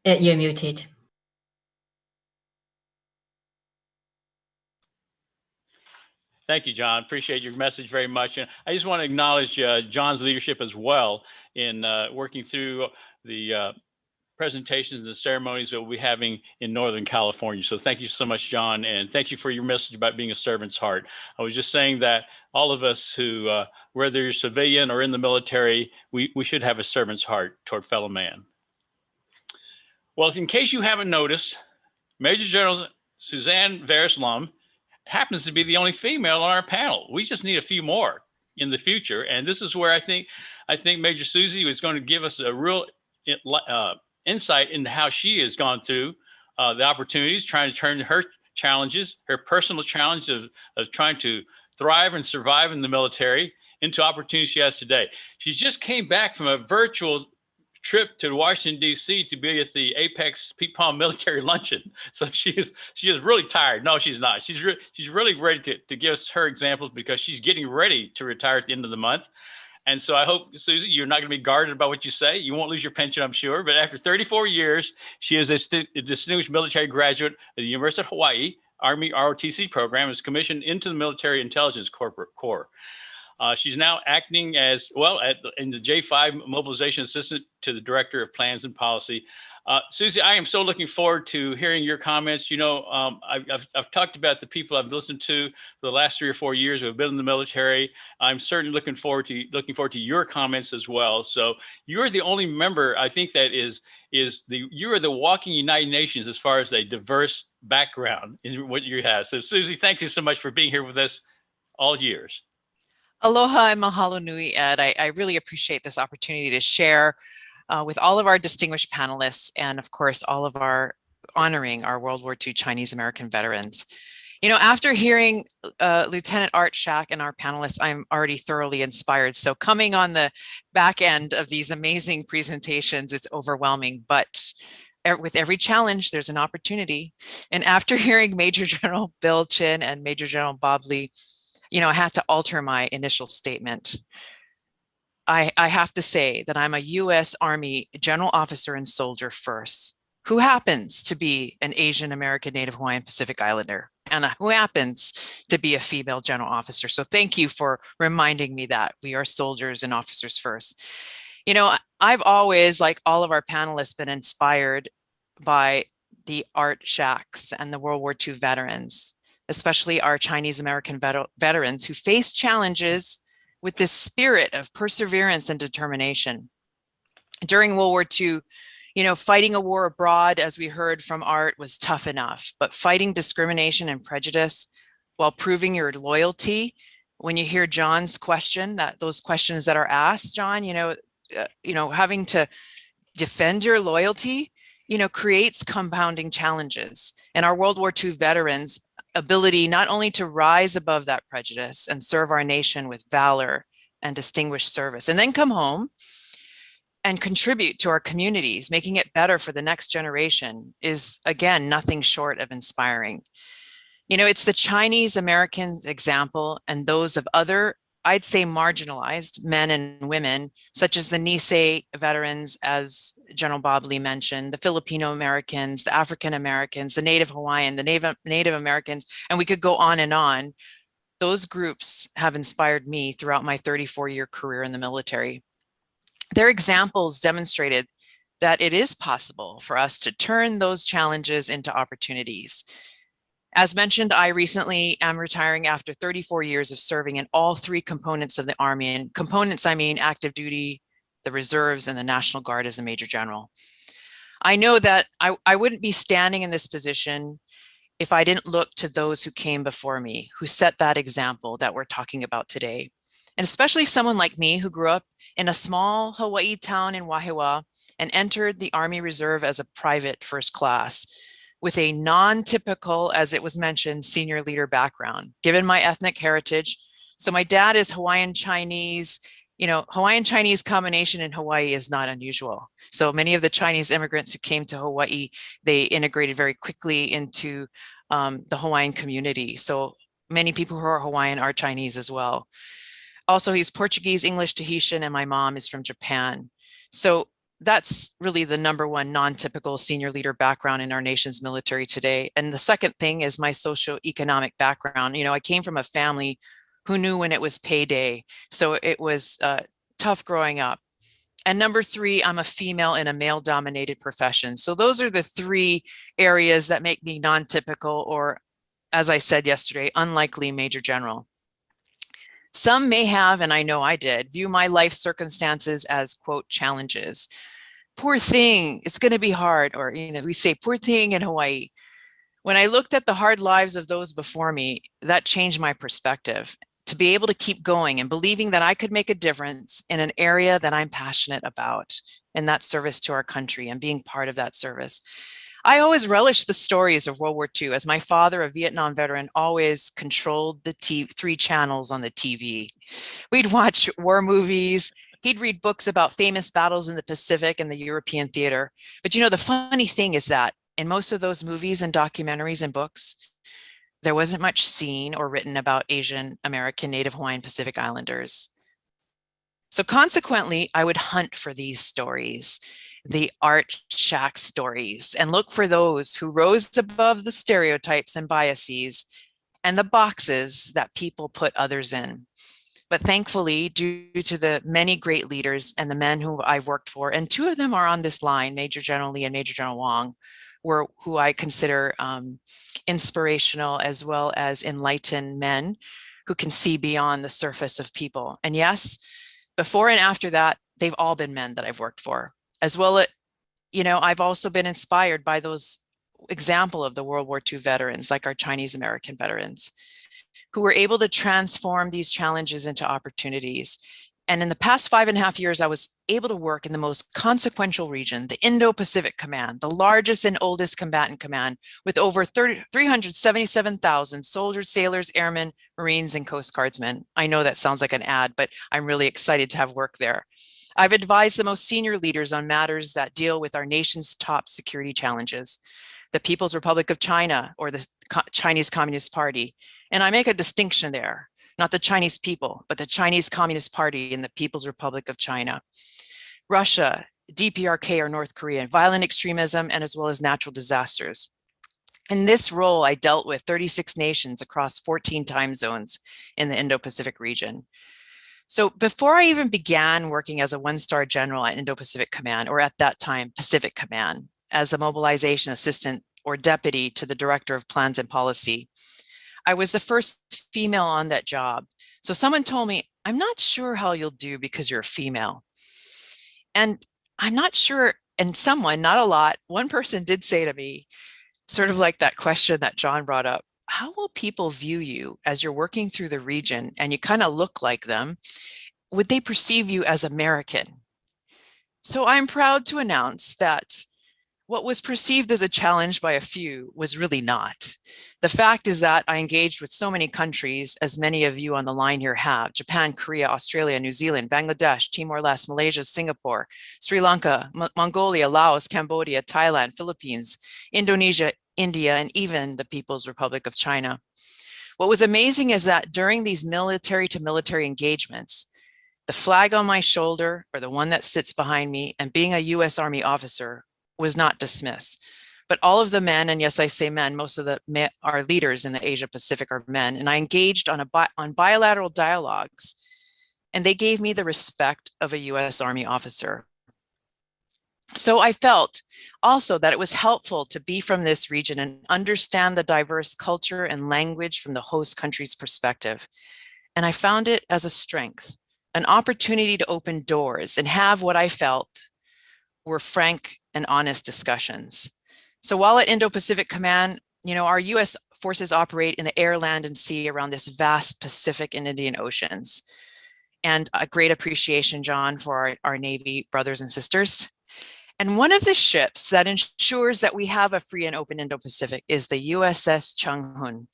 You're muted. Thank you, John. Appreciate your message very much. And I just want to acknowledge John's leadership as well in working through the presentations and the ceremonies that we'll be having in Northern California. So thank you so much, John. And thank you for your message about being a servant's heart. I was just saying that all of us who, whether you're civilian or in the military, we should have a servant's heart toward fellow man. Well, in case you haven't noticed, Major General Suzanne Vereslom happens to be the only female on our panel. We just need a few more in the future. And this is where I think Major Susie was going to give us a real insight into how she has gone through the opportunities, trying to turn her challenges, her personal challenge of trying to thrive and survive in the military into opportunities she has today. She just came back from a virtual trip to Washington, D.C. to be at the Apex Pete Palm Military Luncheon. So she is really tired. No, she's not. She's really ready to give us her examples because she's getting ready to retire at the end of the month. And so I hope, Susie, you're not going to be guarded about what you say. You won't lose your pension, I'm sure. But after 34 years, she is a distinguished military graduate of the University of Hawaii Army ROTC program, is commissioned into the Military Intelligence Corps. She's now acting as well in the J5 Mobilization Assistant to the Director of Plans and Policy. Susie, I am so looking forward to hearing your comments. You know, I've talked about the people I've listened to for the last 3 or 4 years who have been in the military. I'm certainly looking forward to your comments as well. So you're the only member, I think, that you are the walking United Nations as far as a diverse background in what you have. So Susie, thank you so much for being here with us all years. Aloha and mahalo nui, Ed. I really appreciate this opportunity to share with all of our distinguished panelists and, of course, all of our honoring our World War II Chinese American veterans. You know, after hearing Lieutenant Art Schack and our panelists, I'm already thoroughly inspired. So coming on the back end of these amazing presentations, it's overwhelming, but with every challenge, there's an opportunity. And after hearing Major General Bill Chin and Major General Bob Lee, you know, I had to alter my initial statement. I have to say that I'm a U.S. Army general officer and soldier first, who happens to be an Asian American Native Hawaiian Pacific Islander, and who happens to be a female general officer. So thank you for reminding me that we are soldiers and officers first. You know, I've always, like all of our panelists, been inspired by the Art Schacks and the World War II veterans, especially our Chinese American veterans who face challenges with this spirit of perseverance and determination. During World War II, you know, fighting a war abroad, as we heard from Art, was tough enough, but fighting discrimination and prejudice while proving your loyalty, when you hear John's question, those questions that are asked, John, you know, having to defend your loyalty, you know, creates compounding challenges. And our World War II veterans' ability not only to rise above that prejudice and serve our nation with valor and distinguished service, and then come home and contribute to our communities, making it better for the next generation, is, again, nothing short of inspiring. You know, it's the Chinese American example and those of other, I'd say, marginalized men and women, such as the Nisei veterans, as General Bob Lee mentioned, the Filipino Americans, the African Americans, the Native Hawaiian, the Native Americans, and we could go on and on. Those groups have inspired me throughout my 34-year career in the military. Their examples demonstrated that it is possible for us to turn those challenges into opportunities. As mentioned, I recently am retiring after 34 years of serving in all 3 components of the Army. And components, I mean active duty, the reserves, and the National Guard as a Major General. I know that I wouldn't be standing in this position if I didn't look to those who came before me, who set that example that we're talking about today. And especially someone like me who grew up in a small Hawaii town in Wahiawa and entered the Army Reserve as a private first class, with a non-typical, as it was mentioned, senior leader background, given my ethnic heritage. So my dad is Hawaiian Chinese. You know, Hawaiian Chinese combination in Hawaii is not unusual. So many of the Chinese immigrants who came to Hawaii, they integrated very quickly into the Hawaiian community. So many people who are Hawaiian are Chinese as well. Also, he's Portuguese, English, Tahitian, and my mom is from Japan. So that's really the #1 non-typical senior leader background in our nation's military today. And the second thing is my socioeconomic background. You know, I came from a family who knew when it was payday. So it was tough growing up. And #3, I'm a female in a male-dominated profession. So those are the 3 areas that make me non-typical, or, as I said yesterday, unlikely Major General. Some may have, and I know I did, view my life circumstances as, quote, challenges. Poor thing, it's going to be hard. Or, you know, we say, poor thing in Hawaii. When I looked at the hard lives of those before me, that changed my perspective to be able to keep going and believing that I could make a difference in an area that I'm passionate about, and that's service to our country and being part of that service. I always relished the stories of World War II, as my father, a Vietnam veteran, always controlled the 3 channels on the TV. We'd watch war movies, He'd read books about famous battles in the Pacific and the European theater. But the funny thing is that in most of those movies and documentaries and books, there wasn't much seen or written about Asian American, Native Hawaiian, Pacific Islanders. So consequently, I would hunt for these stories, the art shack stories, and look for those who rose above the stereotypes and biases and the boxes that people put others in. But thankfully, due to the many great leaders and the men who I've worked for, and two of them are on this line, Major General Lee and Major General Wong, who I consider inspirational as well as enlightened men who can see beyond the surface of people. And yes, before and after that, they've all been men that I've worked for. As well, I've also been inspired by those example of the World War II veterans, like our Chinese American veterans, who were able to transform these challenges into opportunities. And in the past 5.5 years, I was able to work in the most consequential region, the Indo-Pacific Command, the largest and oldest combatant command, with over 377,000 soldiers, sailors, airmen, Marines, and Coast Guardsmen. I know that sounds like an ad, but I'm really excited to have work there. I've advised the most senior leaders on matters that deal with our nation's top security challenges, the People's Republic of China or the Chinese Communist Party. And I make a distinction there. Not the Chinese people, but the Chinese Communist Party and the People's Republic of China. Russia, DPRK or North Korea, violent extremism, and as well as natural disasters. In this role, I dealt with 36 nations across 14 time zones in the Indo-Pacific region. So before I even began working as a one-star general at Indo-Pacific Command, or at that time, Pacific Command, as a mobilization assistant or deputy to the Director of Plans and Policy, I was the first female on that job. So someone told me, I'm not sure how you'll do because you're a female. And I'm not sure, and someone, not a lot, one person did say to me, sort of like that question that John brought up, how will people view you as you're working through the region and you kind of look like them? Would they perceive you as American? So I'm proud to announce that what was perceived as a challenge by a few was really not. The fact is that I engaged with so many countries, as many of you on the line here have: Japan, Korea, Australia, New Zealand, Bangladesh, Timor-Leste, Malaysia, Singapore, Sri Lanka, Mongolia, Laos, Cambodia, Thailand, Philippines, Indonesia, India, and even the People's Republic of China. What was amazing is that during these military to military engagements, the flag on my shoulder, or the one that sits behind me, and being a US Army officer was not dismissed. But all of the men, and yes, I say men, most of our leaders in the Asia Pacific are men, and I engaged on bilateral dialogues, and they gave me the respect of a US Army officer. So I felt also that it was helpful to be from this region and understand the diverse culture and language from the host country's perspective. And I found it as a strength, an opportunity to open doors and have what I felt were frank and honest discussions. So while at Indo-Pacific Command, our US forces operate in the air, land, and sea around this vast Pacific and Indian Oceans. And a great appreciation, John, for our Navy brothers and sisters. And one of the ships that ensures that we have a free and open Indo-Pacific is the USS Chung Hoon.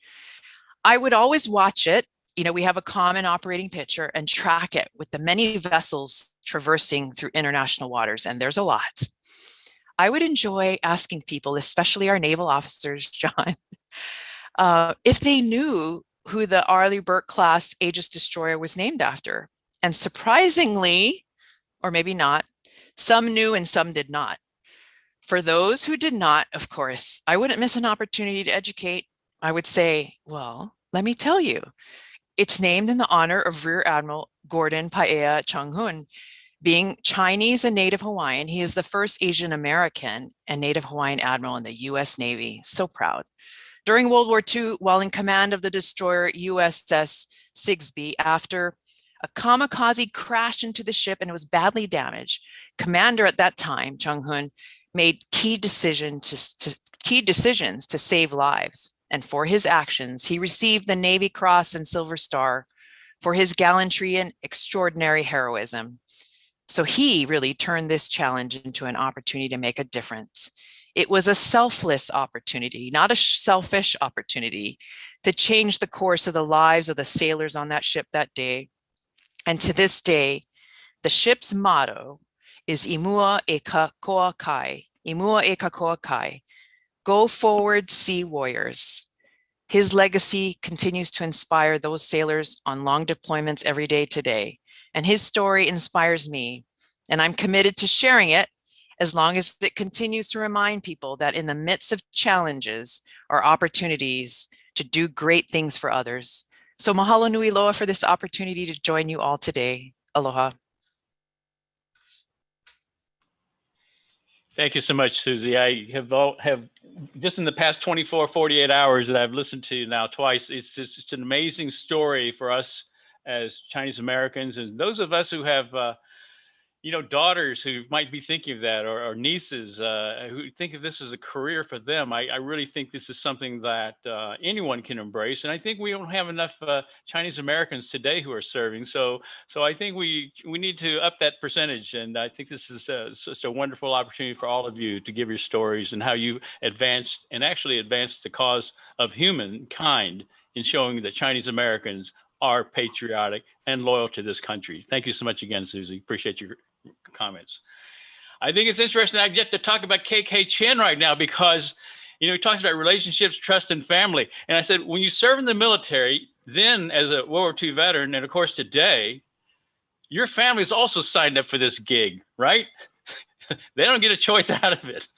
I would always watch it. We have a common operating picture and track it with the many vessels traversing through international waters, and there's a lot. I would enjoy asking people, especially our naval officers, John, if they knew who the Arleigh Burke-class Aegis destroyer was named after. And surprisingly, or maybe not, some knew and some did not. For those who did not, of course, I wouldn't miss an opportunity to educate. I would say, well, let me tell you, it's named in the honor of Rear Admiral Gordon Paea Chung Hoon. Being Chinese and Native Hawaiian, he is the first Asian American and Native Hawaiian admiral in the US Navy. So proud. During World War II, while in command of the destroyer USS Sigsbee, after a kamikaze crashed into the ship and it was badly damaged, commander at that time, Chung Hoon, made key decisions to save lives. And for his actions, he received the Navy Cross and Silver Star for his gallantry and extraordinary heroism. So he really turned this challenge into an opportunity to make a difference. It was a selfless opportunity, not a selfish opportunity, to change the course of the lives of the sailors on that ship that day. And to this day, The ship's motto is Imua Eka Koa Kai, Imua Eka Koa Kai, go forward, sea warriors. His legacy continues to inspire those sailors on long deployments every day today, and his story inspires me, and I'm committed to sharing it as long as it continues to remind people that in the midst of challenges are opportunities to do great things for others. So mahalo nui loa for this opportunity to join you all today. Aloha. Thank you so much, Susie. I have just in the past 24, 48 hours that I've listened to now twice, it's just an amazing story for us as Chinese Americans and those of us who have, daughters who might be thinking of that or nieces who think of this as a career for them. I really think this is something that anyone can embrace. And I think we don't have enough Chinese Americans today who are serving. So I think we need to up that percentage. And I think this is such a wonderful opportunity for all of you to give your stories and how you advanced the cause of humankind in showing that Chinese Americans are patriotic and loyal to this country. Thank you so much again, Susie. Appreciate your comments. I think it's interesting I get to talk about KK Chen right now because, he talks about relationships, trust, and family. And I said, when you serve in the military, then as a World War II veteran, and of course today, your family is also signed up for this gig, right? They don't get a choice out of it.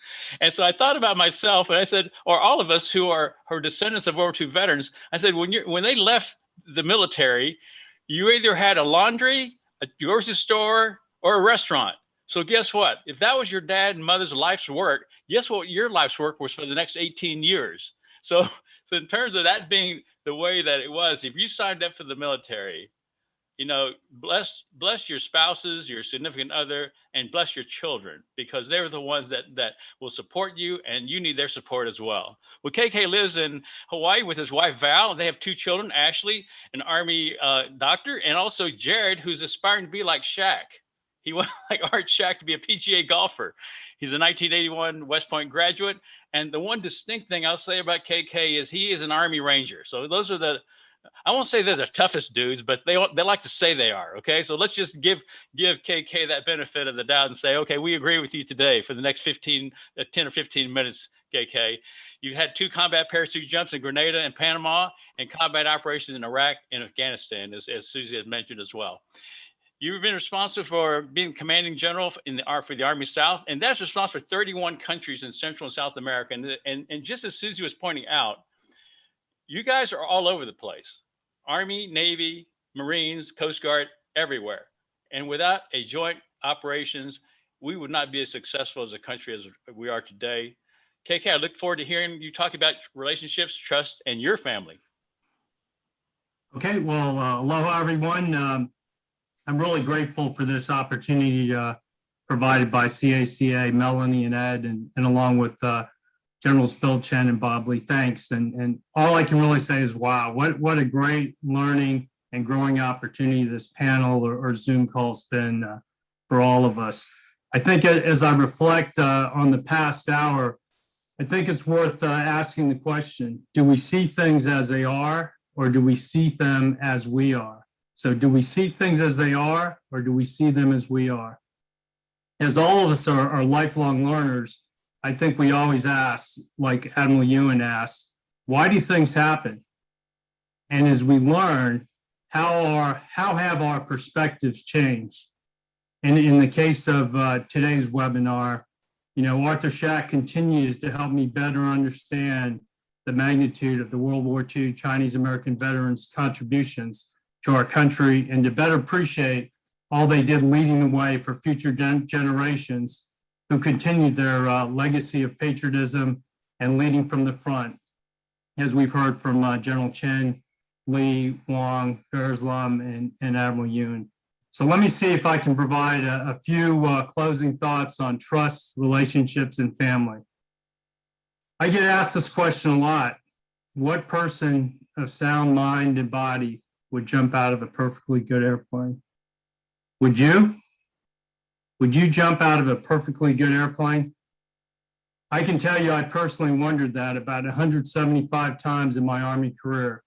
And so I thought about myself and I said, or all of us who are descendants of World War II veterans, I said, when they left the military, you either had a laundry, a grocery store, or a restaurant. So guess what? If that was your dad and mother's life's work, guess what your life's work was for the next 18 years? So in terms of that being the way that it was, if you signed up for the military, bless your spouses, your significant other, and bless your children, because they're the ones that will support you, and you need their support as well. Well, KK lives in Hawaii with his wife, Val. They have 2 children, Ashley, an Army doctor, and also Jared, who's aspiring to be like Shaq. He went like Art Shaq to be a PGA golfer. He's a 1981 West Point graduate. And the one distinct thing I'll say about KK is he is an Army Ranger. So those are I won't say they're the toughest dudes, but they like to say they are. Okay, so let's just give KK that benefit of the doubt and say, okay, we agree with you today for the next 10 or 15 minutes, KK. You've had 2 combat parachute jumps in Grenada and Panama, and combat operations in Iraq and Afghanistan, as Susie had mentioned as well. You've been responsible for being commanding general for the Army South, and that's responsible for 31 countries in Central and South America. And just as Susie was pointing out, you guys are all over the place. Army, Navy, Marines, Coast Guard, everywhere. And without a joint operations, we would not be as successful as a country as we are today. KK, I look forward to hearing you talk about relationships, trust, and your family. Okay, well, aloha, everyone. I'm really grateful for this opportunity provided by CACA, Melanie and Ed, and along with Generals Bill Chen and Bob Lee. Thanks. And all I can really say is, wow, what a great learning and growing opportunity this panel or Zoom call has been for all of us. I think as I reflect on the past hour, I think it's worth asking the question, do we see things as they are, or do we see them as we are? So do we see things as they are, or do we see them as we are? As all of us are lifelong learners, I think we always ask, like Admiral Ewan asked, why do things happen? And as we learn, how have our perspectives changed? And in the case of today's webinar, Arthur Shaq continues to help me better understand the magnitude of the World War II Chinese American veterans' contributions to our country and to better appreciate all they did leading the way for future generations who continued their legacy of patriotism and leading from the front, as we've heard from General Chen, Lee, Wong, Gerslam, and Admiral Yoon. So let me see if I can provide a few closing thoughts on trust, relationships, and family. I get asked this question a lot. What person of sound mind and body would jump out of a perfectly good airplane? Would you? Would you jump out of a perfectly good airplane? I can tell you I personally wondered that about 175 times in my Army career.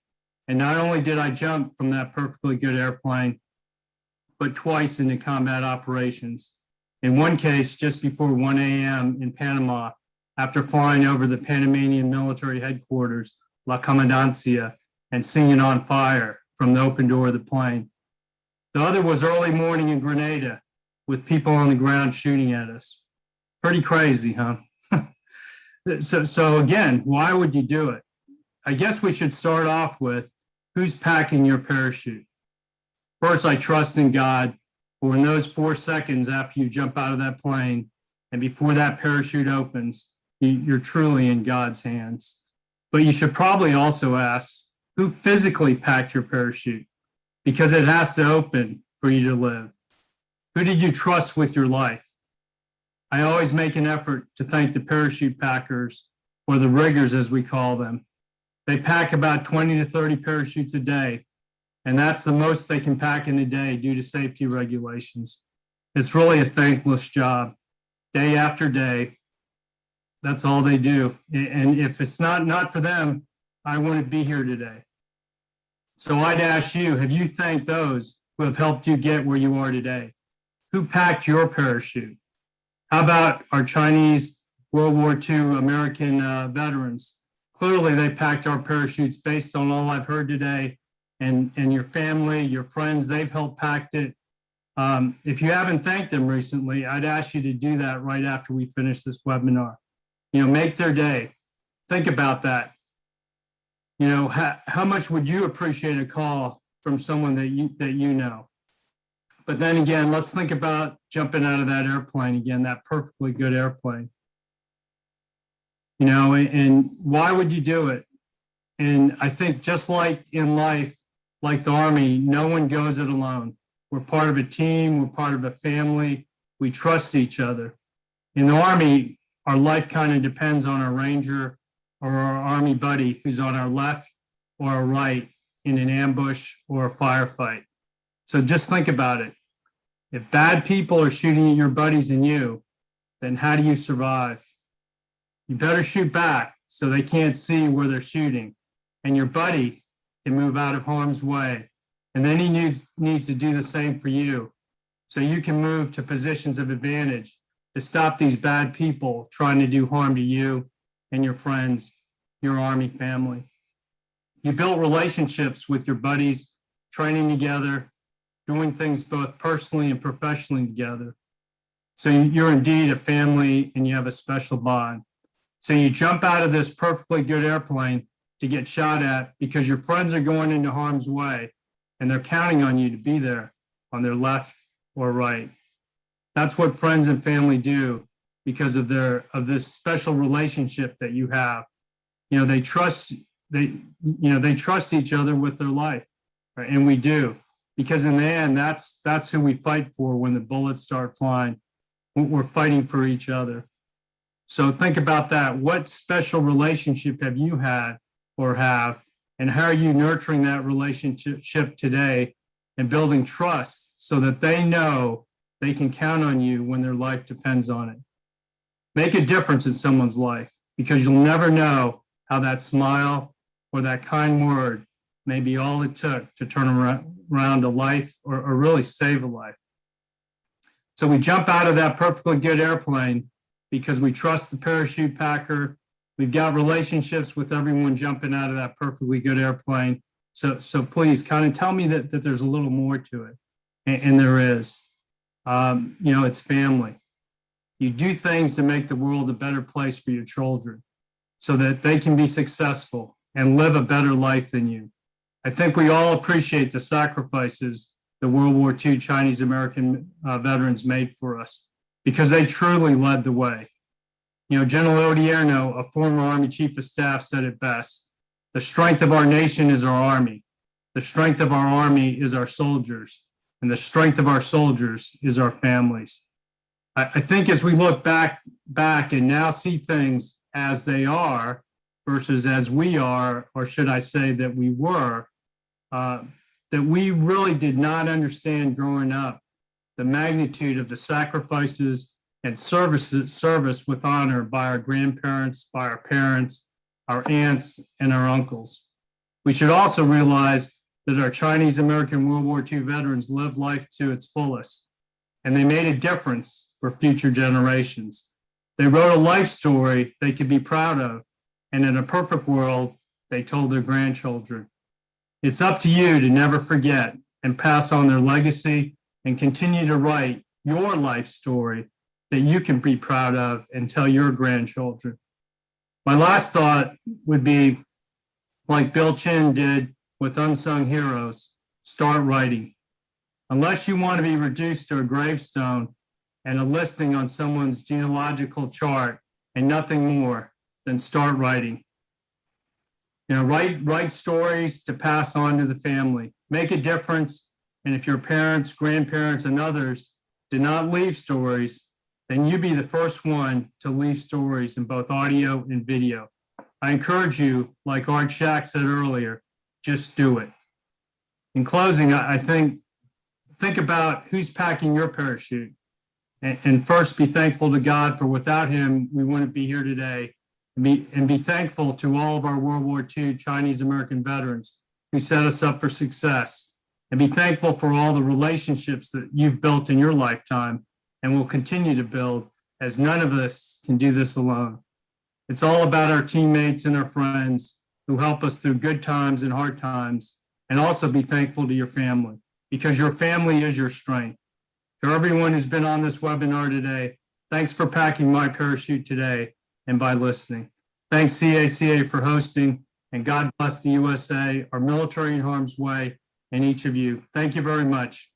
And not only did I jump from that perfectly good airplane, but twice into combat operations. In one case, just before 1 a.m. in Panama, after flying over the Panamanian military headquarters, La Comandancia, and seeing it on fire from the open door of the plane. The other was early morning in Grenada with people on the ground shooting at us. Pretty crazy, huh? So again, why would you do it? I guess we should start off with who's packing your parachute. First, I trust in God for in those 4 seconds after you jump out of that plane and before that parachute opens, you're truly in God's hands. But you should probably also ask, who physically packed your parachute? Because it has to open for you to live. Who did you trust with your life? I always make an effort to thank the parachute packers, or the riggers as we call them. They pack about 20 to 30 parachutes a day, and that's the most they can pack in a day due to safety regulations. It's really a thankless job, day after day. That's all they do. And if it's not for them, I wouldn't be here today. So I'd ask you, have you thanked those who have helped you get where you are today? Who packed your parachute? How about our Chinese World War II American veterans? Clearly, they packed our parachutes based on all I've heard today. And your family, your friends, they've helped pack it. If you haven't thanked them recently, I'd ask you to do that right after we finish this webinar. Make their day. Think about that. How much would you appreciate a call from someone that you know? But then again, let's think about jumping out of that airplane again, that perfectly good airplane. And why would you do it? And I think just like in life, like the Army, no one goes it alone. We're part of a team, we're part of a family, we trust each other. In the Army, our life kind of depends on our Ranger or our Army buddy who's on our left or our right in an ambush or a firefight. So just think about it. If bad people are shooting at your buddies and you, then how do you survive? You better shoot back so they can't see where they're shooting. And your buddy can move out of harm's way. And then he needs to do the same for you. So you can move to positions of advantage to stop these bad people trying to do harm to you and your friends, your Army family. You build relationships with your buddies, training together, doing things both personally and professionally together. So you're indeed a family and you have a special bond. So you jump out of this perfectly good airplane to get shot at because your friends are going into harm's way and they're counting on you to be there on their left or right. That's what friends and family do because of this special relationship that you have. They trust each other with their life, right? And we do, because in the end, that's who we fight for when the bullets start flying. We're fighting for each other. So think about that. What special relationship have you had or have, and how are you nurturing that relationship today and building trust so that they know they can count on you when their life depends on it? Make a difference in someone's life, because you'll never know how that smile or that kind word may be all it took to turn around a life or really save a life. So we jump out of that perfectly good airplane because we trust the parachute packer. We've got relationships with everyone jumping out of that perfectly good airplane. So please kind of tell me that there's a little more to it. And there is. It's family. You do things to make the world a better place for your children so that they can be successful and live a better life than you. I think we all appreciate the sacrifices the World War II Chinese American veterans made for us because they truly led the way. General Odierno, a former Army Chief of Staff, said it best. The strength of our nation is our Army. The strength of our Army is our soldiers. And the strength of our soldiers is our families. I think as we look back and now see things as they are versus as we are, or should I say that we were, that we really did not understand growing up the magnitude of the sacrifices and service with honor by our grandparents, by our parents, our aunts, and our uncles. We should also realize that our Chinese American World War II veterans lived life to its fullest, and they made a difference for future generations. They wrote a life story they could be proud of, and in a perfect world, they told their grandchildren. It's up to you to never forget and pass on their legacy and continue to write your life story that you can be proud of and tell your grandchildren. My last thought would be, like Bill Chin did with Unsung Heroes, start writing. Unless you want to be reduced to a gravestone and a listing on someone's genealogical chart and nothing more, then start writing. You know, write stories to pass on to the family. Make a difference. And if your parents, grandparents, and others did not leave stories, then you be the first one to leave stories in both audio and video. I encourage you, like Art Shack said earlier, just do it. In closing, I think about who's packing your parachute. And first be thankful to God, for without him, we wouldn't be here today. And be thankful to all of our World War II Chinese American veterans who set us up for success. And be thankful for all the relationships that you've built in your lifetime and will continue to build, as none of us can do this alone. It's all about our teammates and our friends who help us through good times and hard times, and also be thankful to your family, because your family is your strength. To everyone who's been on this webinar today, thanks for packing my parachute today and by listening. Thanks CACA for hosting, and God bless the USA, our military in harm's way, and each of you. Thank you very much.